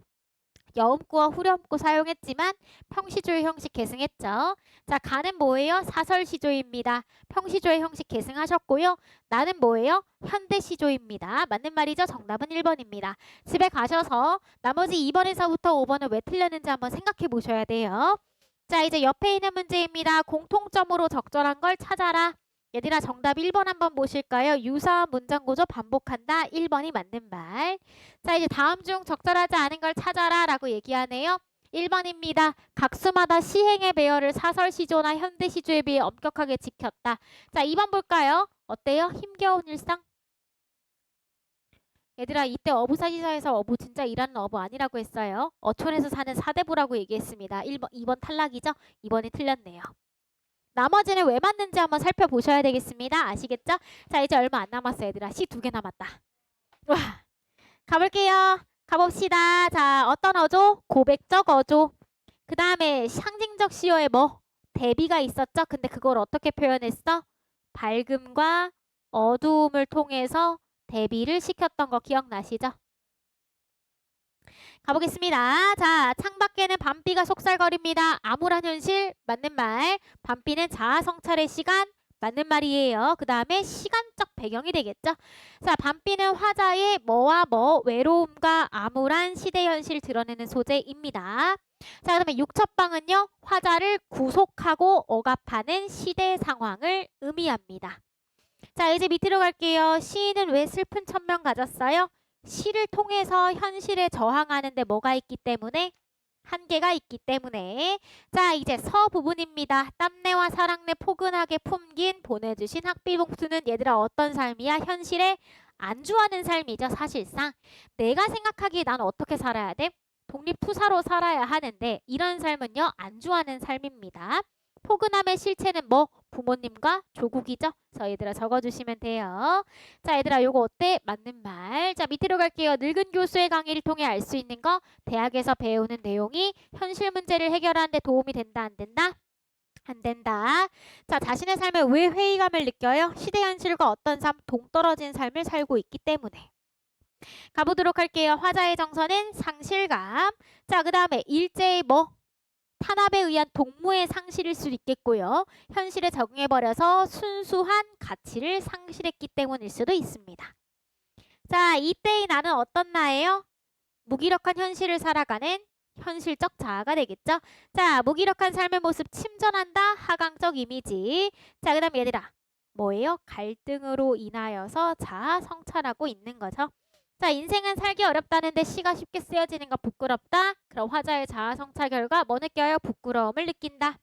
[SPEAKER 1] 여음구와 후렴구 사용했지만 평시조의 형식 계승했죠. 자, 가는 뭐예요? 사설시조입니다. 평시조의 형식 계승하셨고요. 나는 뭐예요? 현대시조입니다. 맞는 말이죠? 정답은 1번입니다. 집에 가셔서 나머지 2번에서부터 5번은 왜 틀렸는지 한번 생각해 보셔야 돼요. 자, 이제 옆에 있는 문제입니다. 공통점으로 적절한 걸 찾아라. 얘들아 정답 1번 한번 보실까요? 유사한 문장구조 반복한다. 1번이 맞는 말. 자, 이제 다음 중 적절하지 않은 걸 찾아라 라고 얘기하네요. 1번입니다. 각수마다 시행의 배열을 사설시조나 현대시조에 비해 엄격하게 지켰다. 자, 2번 볼까요? 어때요? 힘겨운 일상? 얘들아 이때 어부사시사에서 어부 진짜 일하는 어부 아니라고 했어요. 어촌에서 사는 사대부라고 얘기했습니다. 1번, 2번 탈락이죠? 2번이 틀렸네요. 나머지는 왜 맞는지 한번 살펴보셔야 되겠습니다. 아시겠죠? 자, 이제 얼마 안 남았어요, 얘들아. 시 2개 남았다. 와, 가볼게요. 가봅시다. 자, 어떤 어조? 고백적 어조. 그 다음에 상징적 시어에 뭐? 대비가 있었죠? 근데 그걸 어떻게 표현했어? 밝음과 어두움을 통해서 대비를 시켰던 거 기억나시죠? 가보겠습니다. 자, 창밖에는 밤비가 속살거립니다. 암울한 현실 맞는 말. 밤비는 자아 성찰의 시간 맞는 말이에요. 그 다음에 시간적 배경이 되겠죠. 자, 밤비는 화자의 뭐와 뭐 외로움과 암울한 시대 현실 드러내는 소재입니다. 자, 그다음에 육첩방은요. 화자를 구속하고 억압하는 시대 상황을 의미합니다. 자, 이제 밑으로 갈게요. 시인은 왜 슬픈 천명 가졌어요? 시를 통해서 현실에 저항하는데 뭐가 있기 때문에? 한계가 있기 때문에. 자, 이제 서 부분입니다. 땀내와 사랑내 포근하게 품긴 보내주신 학비봉투는 얘들아 어떤 삶이야? 현실의 안주하는 삶이죠. 사실상 내가 생각하기에 나는 어떻게 살아야 돼? 독립투사로 살아야 하는데 이런 삶은요. 안주하는 삶입니다. 포근함의 실체는 뭐? 부모님과 조국이죠. 그래서 얘들아 적어주시면 돼요. 자, 얘들아 요거 어때? 맞는 말. 자, 밑으로 갈게요. 늙은 교수의 강의를 통해 알 수 있는 거. 대학에서 배우는 내용이 현실 문제를 해결하는 데 도움이 된다, 안 된다? 안 된다. 자, 자신의 삶에 왜 회의감을 느껴요? 시대 현실과 어떤 삶, 동떨어진 삶을 살고 있기 때문에. 가보도록 할게요. 화자의 정서는 상실감. 자, 그 다음에 일제의 뭐? 탄압에 의한 동무의 상실일 수도 있겠고요. 현실에 적응해버려서 순수한 가치를 상실했기 때문일 수도 있습니다. 자, 이때의 나는 어떤 나예요? 무기력한 현실을 살아가는 현실적 자아가 되겠죠. 자, 무기력한 삶의 모습 침전한다. 하강적 이미지. 자, 그 다음 얘들아. 뭐예요? 갈등으로 인하여서 자아 성찰하고 있는 거죠. 자, 인생은 살기 어렵다는데 시가 쉽게 쓰여지는 거 부끄럽다. 그럼 화자의 자아 성찰 결과 뭐 느껴요? 부끄러움을 느낀다.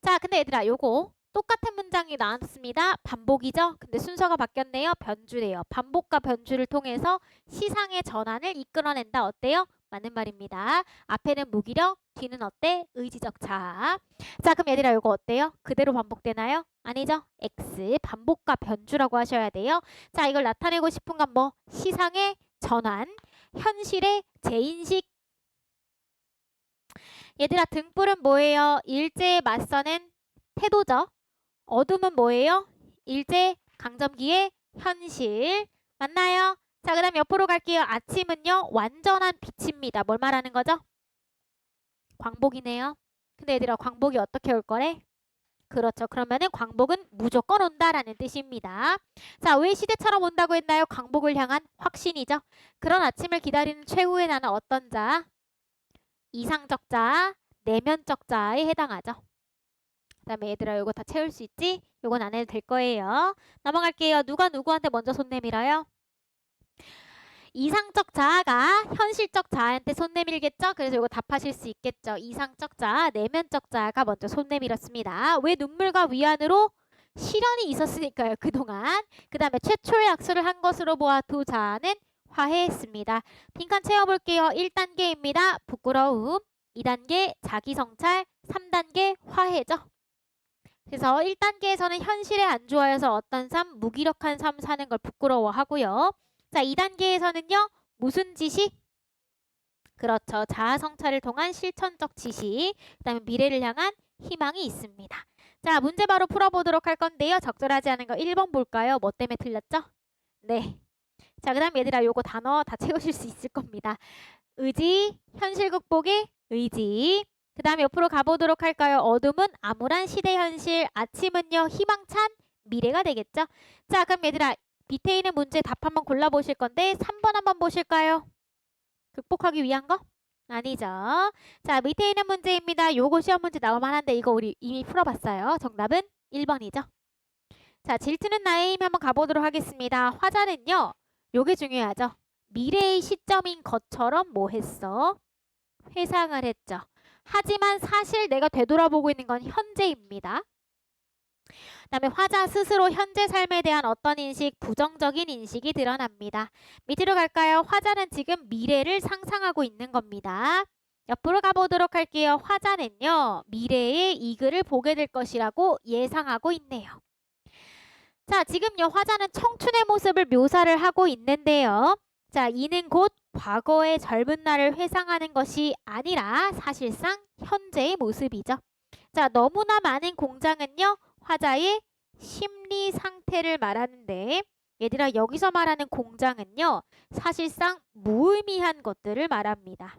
[SPEAKER 1] 자, 근데 얘들아 요거 똑같은 문장이 나왔습니다. 반복이죠? 근데 순서가 바뀌었네요. 변주래요. 반복과 변주를 통해서 시상의 전환을 이끌어낸다. 어때요? 맞는 말입니다. 앞에는 무기력, 뒤는 어때? 의지적 자아. 자, 그럼 얘들아 요거 어때요? 그대로 반복되나요? 아니죠? X 반복과 변주라고 하셔야 돼요. 자, 이걸 나타내고 싶은 건 뭐? 시상의 전환, 현실의 재인식. 얘들아 등불은 뭐예요? 일제에 맞서는 태도죠. 어둠은 뭐예요? 일제 강점기의 현실. 맞나요? 자, 그 다음 옆으로 갈게요. 아침은요. 완전한 빛입니다. 뭘 말하는 거죠? 광복이네요. 근데 얘들아 광복이 어떻게 올 거래? 그렇죠. 그러면은 광복은 무조건 온다라는 뜻입니다. 자, 왜 시대처럼 온다고 했나요? 광복을 향한 확신이죠. 그런 아침을 기다리는 최후의 나는 어떤 자? 이상적 자, 내면적 자에 해당하죠. 그 다음에 얘들아 요거 다 채울 수 있지? 요건 안 해도 될 거예요. 넘어갈게요. 누가 누구한테 먼저 손 내밀어요? 이상적 자아가 현실적 자아한테 손 내밀겠죠? 그래서 요거 답하실 수 있겠죠. 이상적 자아, 내면적 자아가 먼저 손 내밀었습니다. 왜 눈물과 위안으로? 시련이 있었으니까요. 그동안. 그 다음에 최초의 악수를 한 것으로 보아 두 자아는 화해했습니다. 빈칸 채워볼게요. 1단계입니다. 부끄러움. 2단계 자기성찰. 3단계 화해죠. 그래서 1단계에서는 현실에 안 좋아해서 어떤 삶, 무기력한 삶 사는 걸 부끄러워하고요. 자, 2단계에서는요. 무슨 지식? 그렇죠. 자아 성찰을 통한 실천적 지식. 그 다음에 미래를 향한 희망이 있습니다. 자, 문제 바로 풀어보도록 할 건데요. 적절하지 않은 거 1번 볼까요? 뭐 때문에 틀렸죠? 네. 자, 그 다음 얘들아 요거 단어 다 채우실 수 있을 겁니다. 의지, 현실 극복의 의지. 그 다음에 옆으로 가보도록 할까요? 어둠은 암울한 시대 현실, 아침은요 희망찬 미래가 되겠죠. 자, 그럼 얘들아 밑에 있는 문제 답 한번 골라보실 건데 3번 한번 보실까요? 극복하기 위한 거? 아니죠. 자, 밑에 있는 문제입니다. 요거 시험 문제 나올만 한데 이거 우리 이미 풀어봤어요. 정답은 1번이죠. 자, 질투는 나의 힘 한번 가보도록 하겠습니다. 화자는요. 요게 중요하죠. 미래의 시점인 것처럼 뭐 했어? 회상을 했죠. 하지만 사실 내가 되돌아보고 있는 건 현재입니다. 그다음에 화자 스스로 현재 삶에 대한 어떤 인식, 부정적인 인식이 드러납니다. 밑으로 갈까요? 화자는 지금 미래를 상상하고 있는 겁니다. 옆으로 가보도록 할게요. 화자는요. 미래의 이 글을 보게 될 것이라고 예상하고 있네요. 자, 지금요. 화자는 청춘의 모습을 묘사를 하고 있는데요. 자, 이는 곧 과거의 젊은 날을 회상하는 것이 아니라 사실상 현재의 모습이죠. 자, 너무나 많은 공장은요. 화자의 심리 상태를 말하는데 얘들아 여기서 말하는 공장은요. 사실상 무의미한 것들을 말합니다.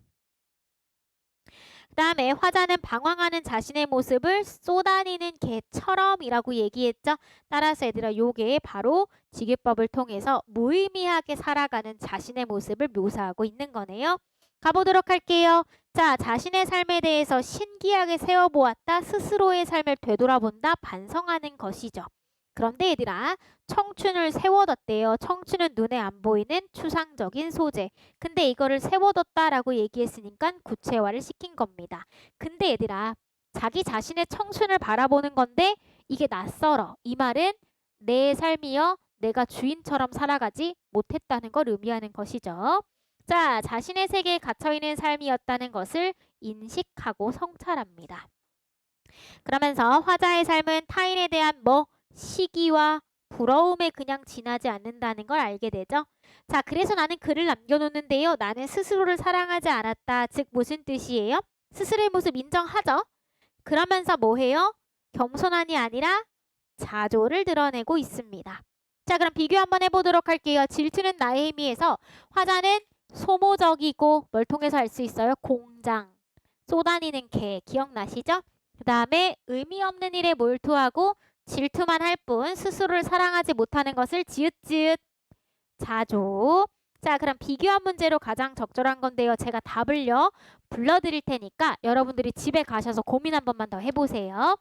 [SPEAKER 1] 그 다음에 화자는 방황하는 자신의 모습을 쏘다니는 개처럼 이라고 얘기했죠. 따라서 얘들아 요게 바로 직유법을 통해서 무의미하게 살아가는 자신의 모습을 묘사하고 있는 거네요. 가보도록 할게요. 자, 자신의 삶에 대해서 신기하게 세워보았다. 스스로의 삶을 되돌아본다. 반성하는 것이죠. 그런데 얘들아 청춘을 세워뒀대요. 청춘은 눈에 안 보이는 추상적인 소재. 근데 이거를 세워뒀다라고 얘기했으니까 구체화를 시킨 겁니다. 근데 얘들아 자기 자신의 청춘을 바라보는 건데 이게 낯설어. 이 말은 내 삶이요. 내가 주인처럼 살아가지 못했다는 걸 의미하는 것이죠. 자, 자신의 세계에 갇혀있는 삶이었다는 것을 인식하고 성찰합니다. 그러면서 화자의 삶은 타인에 대한 시기와 부러움에 그냥 지나지 않는다는 걸 알게 되죠. 자, 그래서 나는 글을 남겨놓는데요. 나는 스스로를 사랑하지 않았다. 즉 무슨 뜻이에요? 스스로의 모습 인정하죠. 그러면서 뭐해요? 겸손함이 아니라 자조를 드러내고 있습니다. 자, 그럼 비교 한번 해보도록 할게요. 질투는 나의 힘이에서 화자는 소모적이고 뭘 통해서 알 수 있어요? 공장, 쏘다니는 개, 기억나시죠? 그 다음에 의미 없는 일에 몰두하고 질투만 할 뿐 스스로를 사랑하지 못하는 것을 지읒지읒 자조. 자, 그럼 비교한 문제로 가장 적절한 건데요. 제가 답을요 불러드릴 테니까 여러분들이 집에 가셔서 고민 한 번만 더 해보세요.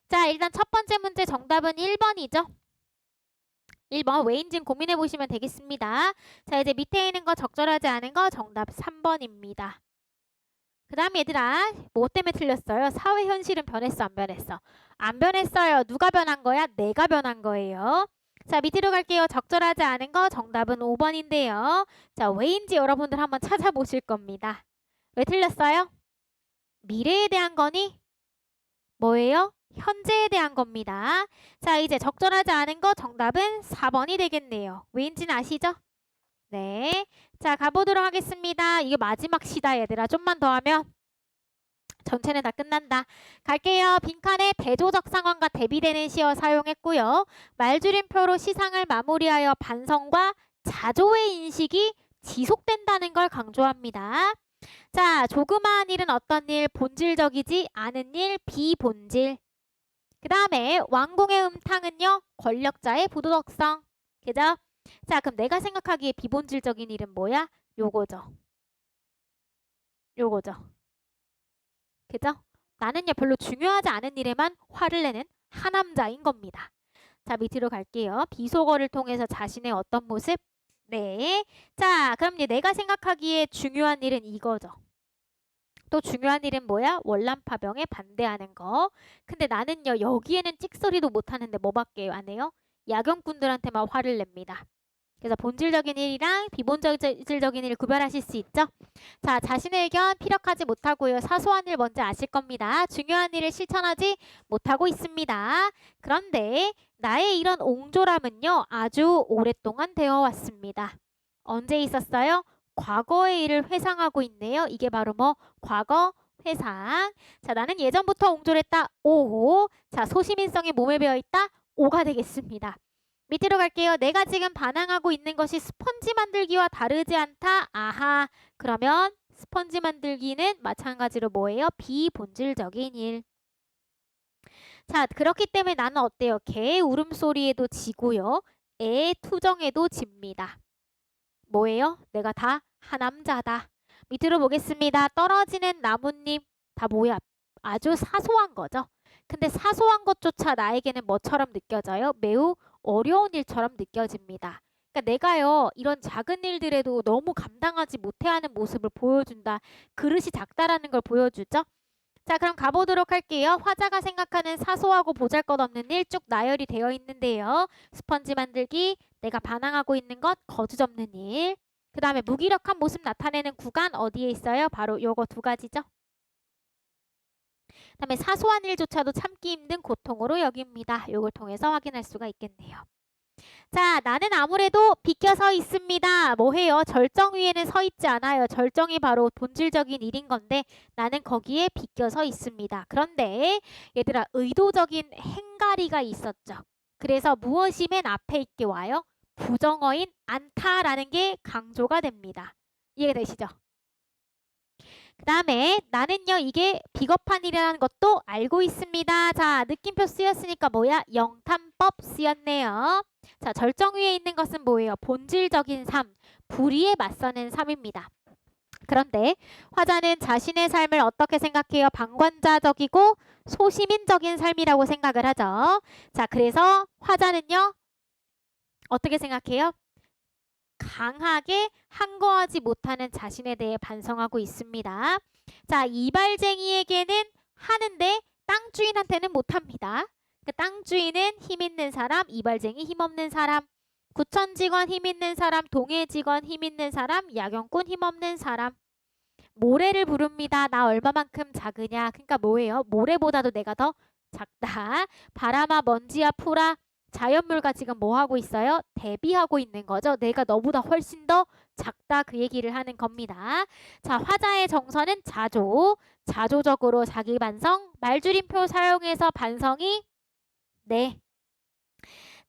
[SPEAKER 1] 자, 일단 첫 번째 문제 정답은 1번이죠. 1번 왜인지는 고민해 보시면 되겠습니다. 자, 이제 밑에 있는 거 적절하지 않은 거 정답 3번입니다. 그 다음 얘들아, 뭐 때문에 틀렸어요? 사회 현실은 변했어, 안 변했어? 안 변했어요. 누가 변한 거야? 내가 변한 거예요. 자, 밑으로 갈게요. 적절하지 않은 거 정답은 5번인데요. 자, 왜인지 여러분들 한번 찾아보실 겁니다. 왜 틀렸어요? 미래에 대한 거니? 뭐예요? 현재에 대한 겁니다. 자, 이제 적절하지 않은 거 정답은 4번이 되겠네요. 왜인지는 아시죠? 네. 자, 가보도록 하겠습니다. 이게 마지막 시다, 얘들아. 좀만 더 하면 전체는 다 끝난다. 갈게요. 빈칸에 대조적 상황과 대비되는 시어 사용했고요. 말줄임표로 시상을 마무리하여 반성과 자조의 인식이 지속된다는 걸 강조합니다. 자, 조그마한 일은 어떤 일? 본질적이지 않은 일, 비본질. 그 다음에 왕궁의 음탕은요, 권력자의 부도덕성. 그죠? 자, 그럼 내가 생각하기에 비본질적인 일은 뭐야? 요거죠. 요거죠. 그죠? 나는요, 별로 중요하지 않은 일에만 화를 내는 하남자인 겁니다. 자, 밑으로 갈게요. 비속어를 통해서 자신의 어떤 모습? 네. 자, 그럼 내가 생각하기에 중요한 일은 이거죠. 또 중요한 일은 뭐야? 월남파병에 반대하는 거. 근데 나는요, 여기에는 찍소리도 못하는데 뭐밖에 안 해요? 야경꾼들한테만 화를 냅니다. 그래서 본질적인 일이랑 비본질적인 일을 구별하실 수 있죠? 자, 자신의 의견 피력하지 못하고요. 사소한 일 뭔지 아실 겁니다. 중요한 일을 실천하지 못하고 있습니다. 그런데 나의 이런 옹졸함은요, 아주 오랫동안 되어 왔습니다. 언제 있었어요? 과거의 일을 회상하고 있네요. 이게 바로 과거 회상. 자, 나는 예전부터 옹졸했다. 오. 자, 소시민성이 몸에 배어있다. 오가 되겠습니다. 밑으로 갈게요. 내가 지금 반항하고 있는 것이 스펀지 만들기와 다르지 않다. 아하. 그러면 스펀지 만들기는 마찬가지로 뭐예요? 비본질적인 일. 자, 그렇기 때문에 나는 어때요? 개의 울음소리에도 지고요. 애의 투정에도 집니다. 뭐예요? 내가 다 하남자다. 밑으로 보겠습니다. 떨어지는 나뭇잎 다 뭐야? 아주 사소한 거죠. 근데 사소한 것조차 나에게는 뭐처럼 느껴져요? 매우 어려운 일처럼 느껴집니다. 그러니까 내가요, 이런 작은 일들에도 너무 감당하지 못해하는 모습을 보여준다. 그릇이 작다라는 걸 보여주죠. 자, 그럼 가보도록 할게요. 화자가 생각하는 사소하고 보잘것없는 일 쭉 나열이 되어 있는데요. 스펀지 만들기, 내가 반항하고 있는 것, 거주 접는 일. 그 다음에 무기력한 모습 나타내는 구간 어디에 있어요? 바로 요거 두 가지죠. 그 다음에 사소한 일조차도 참기 힘든 고통으로 여깁니다. 요걸 통해서 확인할 수가 있겠네요. 자, 나는 아무래도 비껴 서 있습니다. 뭐해요? 절정 위에는 서 있지 않아요. 절정이 바로 본질적인 일인 건데 나는 거기에 비껴 서 있습니다. 그런데 얘들아, 의도적인 행가리가 있었죠. 그래서 무엇이 맨 앞에 있게 와요? 부정어인 않다라는 게 강조가 됩니다. 이해되시죠? 그 다음에 나는요, 이게 비겁한 일이라는 것도 알고 있습니다. 자, 느낌표 쓰였으니까 뭐야? 영탐법 쓰였네요. 자, 절정 위에 있는 것은 뭐예요? 본질적인 삶, 불의에 맞서는 삶입니다. 그런데 화자는 자신의 삶을 어떻게 생각해요? 방관자적이고 소시민적인 삶이라고 생각을 하죠. 자, 그래서 화자는요, 어떻게 생각해요? 강하게 항거하지 못하는 자신에 대해 반성하고 있습니다. 자, 이발쟁이에게는 하는데 땅 주인한테는 못합니다. 그 땅 주인은 힘 있는 사람, 이발쟁이 힘 없는 사람. 구청 직원 힘 있는 사람, 동해 직원 힘 있는 사람, 야경꾼 힘 없는 사람. 모래를 부릅니다. 나 얼마만큼 작으냐? 그러니까 뭐예요? 모래보다도 내가 더 작다. 바람아, 먼지야, 풀아. 자연물과 지금 뭐 하고 있어요? 대비하고 있는 거죠. 내가 너보다 훨씬 더 작다 그 얘기를 하는 겁니다. 자, 화자의 정서는 자조. 자조적으로 자기 반성. 말줄임표 사용해서 반성이 네.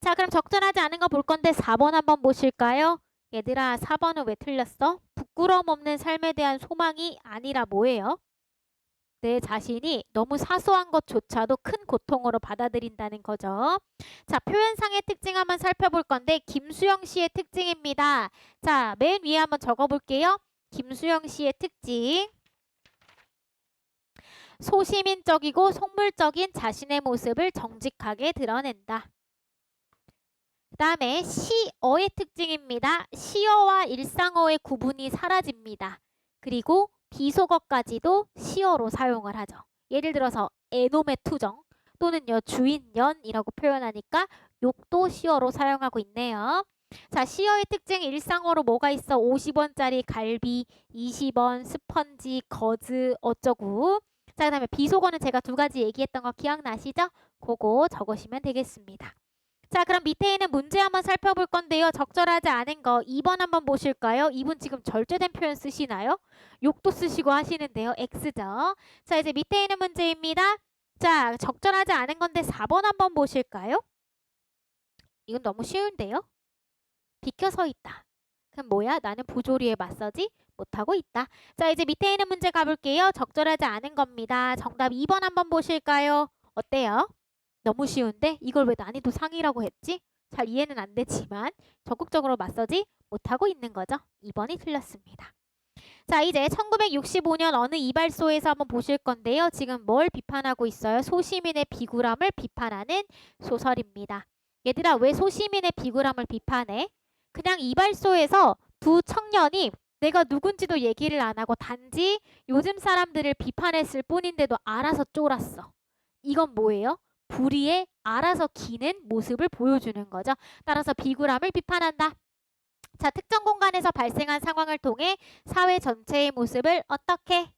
[SPEAKER 1] 자, 그럼 적절하지 않은 거 볼 건데 4번 한번 보실까요? 얘들아, 4번은 왜 틀렸어? 부끄러움 없는 삶에 대한 소망이 아니라 뭐예요? 내 자신이 너무 사소한 것조차도 큰 고통으로 받아들인다는 거죠. 자, 표현상의 특징 한번 살펴볼 건데 김수영 씨의 특징입니다. 자, 맨 위에 한번 적어볼게요. 김수영 씨의 특징. 소시민적이고 속물적인 자신의 모습을 정직하게 드러낸다. 그 다음에 시어의 특징입니다. 시어와 일상어의 구분이 사라집니다. 그리고 비속어까지도 시어로 사용을 하죠. 예를 들어서 애놈의 투정 또는요 주인년이라고 표현하니까 욕도 시어로 사용하고 있네요. 자, 시어의 특징 일상어로 뭐가 있어? 50원짜리 갈비, 20원, 스펀지, 거즈 어쩌고. 자, 그 다음에 비속어는 제가 2가지 얘기했던 거 기억나시죠? 그거 적으시면 되겠습니다. 자, 그럼 밑에 있는 문제 한번 살펴볼 건데요. 적절하지 않은 거 2번 한번 보실까요? 2번 지금 절제된 표현 쓰시나요? 욕도 쓰시고 하시는데요. X죠. 자, 이제 밑에 있는 문제입니다. 자, 적절하지 않은 건데 4번 한번 보실까요? 이건 너무 쉬운데요. 비켜 서 있다. 그럼 뭐야? 나는 부조리에 맞서지 못하고 있다. 자, 이제 밑에 있는 문제 가볼게요. 적절하지 않은 겁니다. 정답 2번 한번 보실까요? 어때요? 너무 쉬운데 이걸 왜 난이도 상이라고 했지? 잘 이해는 안 되지만 적극적으로 맞서지 못하고 있는 거죠. 2번이 틀렸습니다. 자, 이제 1965년 어느 이발소에서 한번 보실 건데요. 지금 뭘 비판하고 있어요? 소시민의 비굴함을 비판하는 소설입니다. 얘들아, 왜 소시민의 비굴함을 비판해? 그냥 이발소에서 2 청년이 내가 누군지도 얘기를 안 하고 단지 요즘 사람들을 비판했을 뿐인데도 알아서 쫄았어. 이건 뭐예요? 불의에 알아서 기는 모습을 보여주는 거죠. 따라서 비굴함을 비판한다. 자, 특정 공간에서 발생한 상황을 통해 사회 전체의 모습을 어떻게?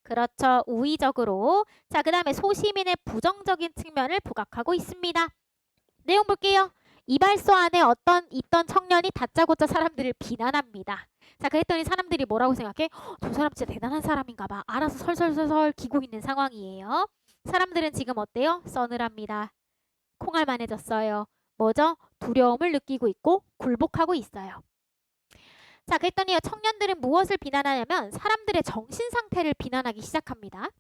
[SPEAKER 1] 그렇죠. 우의적으로. 자, 그 다음에 소시민의 부정적인 측면을 부각하고 있습니다. 내용 볼게요. 이발소 안에 있던 청년이 다짜고짜 사람들을 비난합니다. 자, 그랬더니 사람들이 뭐라고 생각해? 저 사람 진짜 대단한 사람인가 봐. 알아서 설설설설 기고 있는 상황이에요. 사람들은 지금 어때요? 서늘합니다. 콩알만해졌어요. 뭐죠? 두려움을 느끼고 있고 굴복하고 있어요. 자, 그랬더니 청년들은 무엇을 비난하냐면 사람들의 정신 상태를 비난하기 시작합니다.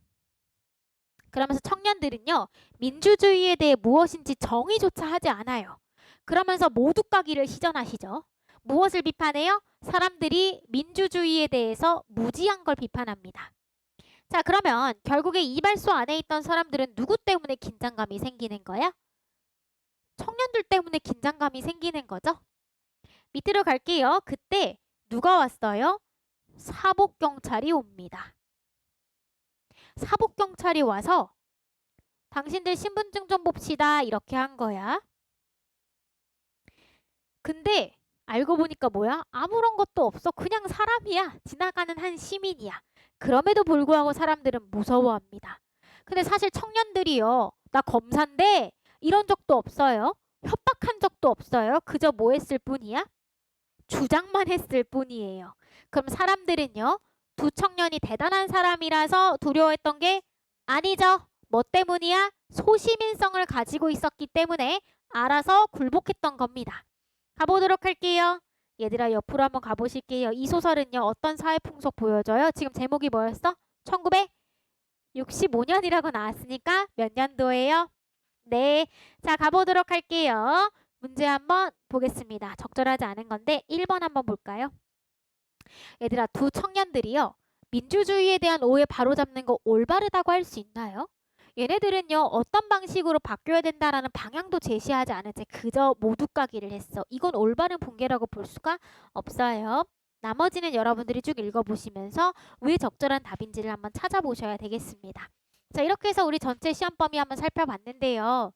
[SPEAKER 1] 그러면서 청년들은요, 민주주의에 대해 무엇인지 정의조차 하지 않아요. 그러면서 모두가기를 시전하시죠. 무엇을 비판해요? 사람들이 민주주의에 대해서 무지한 걸 비판합니다. 자, 그러면 결국에 이발소 안에 있던 사람들은 누구 때문에 긴장감이 생기는 거야? 청년들 때문에 긴장감이 생기는 거죠. 밑으로 갈게요. 그때 누가 왔어요? 사복경찰이 옵니다. 사복경찰이 와서 당신들 신분증 좀 봅시다 이렇게 한 거야. 근데 알고 보니까 뭐야? 아무런 것도 없어. 그냥 사람이야. 지나가는 한 시민이야. 그럼에도 불구하고 사람들은 무서워합니다. 근데 사실 청년들이요. 나 검사인데 이런 적도 없어요. 협박한 적도 없어요. 그저 뭐 했을 뿐이야? 주장만 했을 뿐이에요. 그럼 사람들은요. 2 청년이 대단한 사람이라서 두려워했던 게 아니죠. 뭐 때문이야? 소시민성을 가지고 있었기 때문에 알아서 굴복했던 겁니다. 가보도록 할게요. 얘들아, 옆으로 한번 가보실게요. 이 소설은요. 어떤 사회 풍속 보여줘요? 지금 제목이 뭐였어? 1965년이라고 나왔으니까 몇 년도예요? 네. 자, 가보도록 할게요. 문제 한번 보겠습니다. 적절하지 않은 건데 1번 한번 볼까요? 얘들아, 2 청년들이요. 민주주의에 대한 오해 바로잡는 거 올바르다고 할 수 있나요? 얘네들은요. 어떤 방식으로 바뀌어야 된다라는 방향도 제시하지 않은 채 그저 모두가기를 했어. 이건 올바른 분개라고 볼 수가 없어요. 나머지는 여러분들이 쭉 읽어보시면서 왜 적절한 답인지를 한번 찾아보셔야 되겠습니다. 자, 이렇게 해서 우리 전체 시험 범위 한번 살펴봤는데요.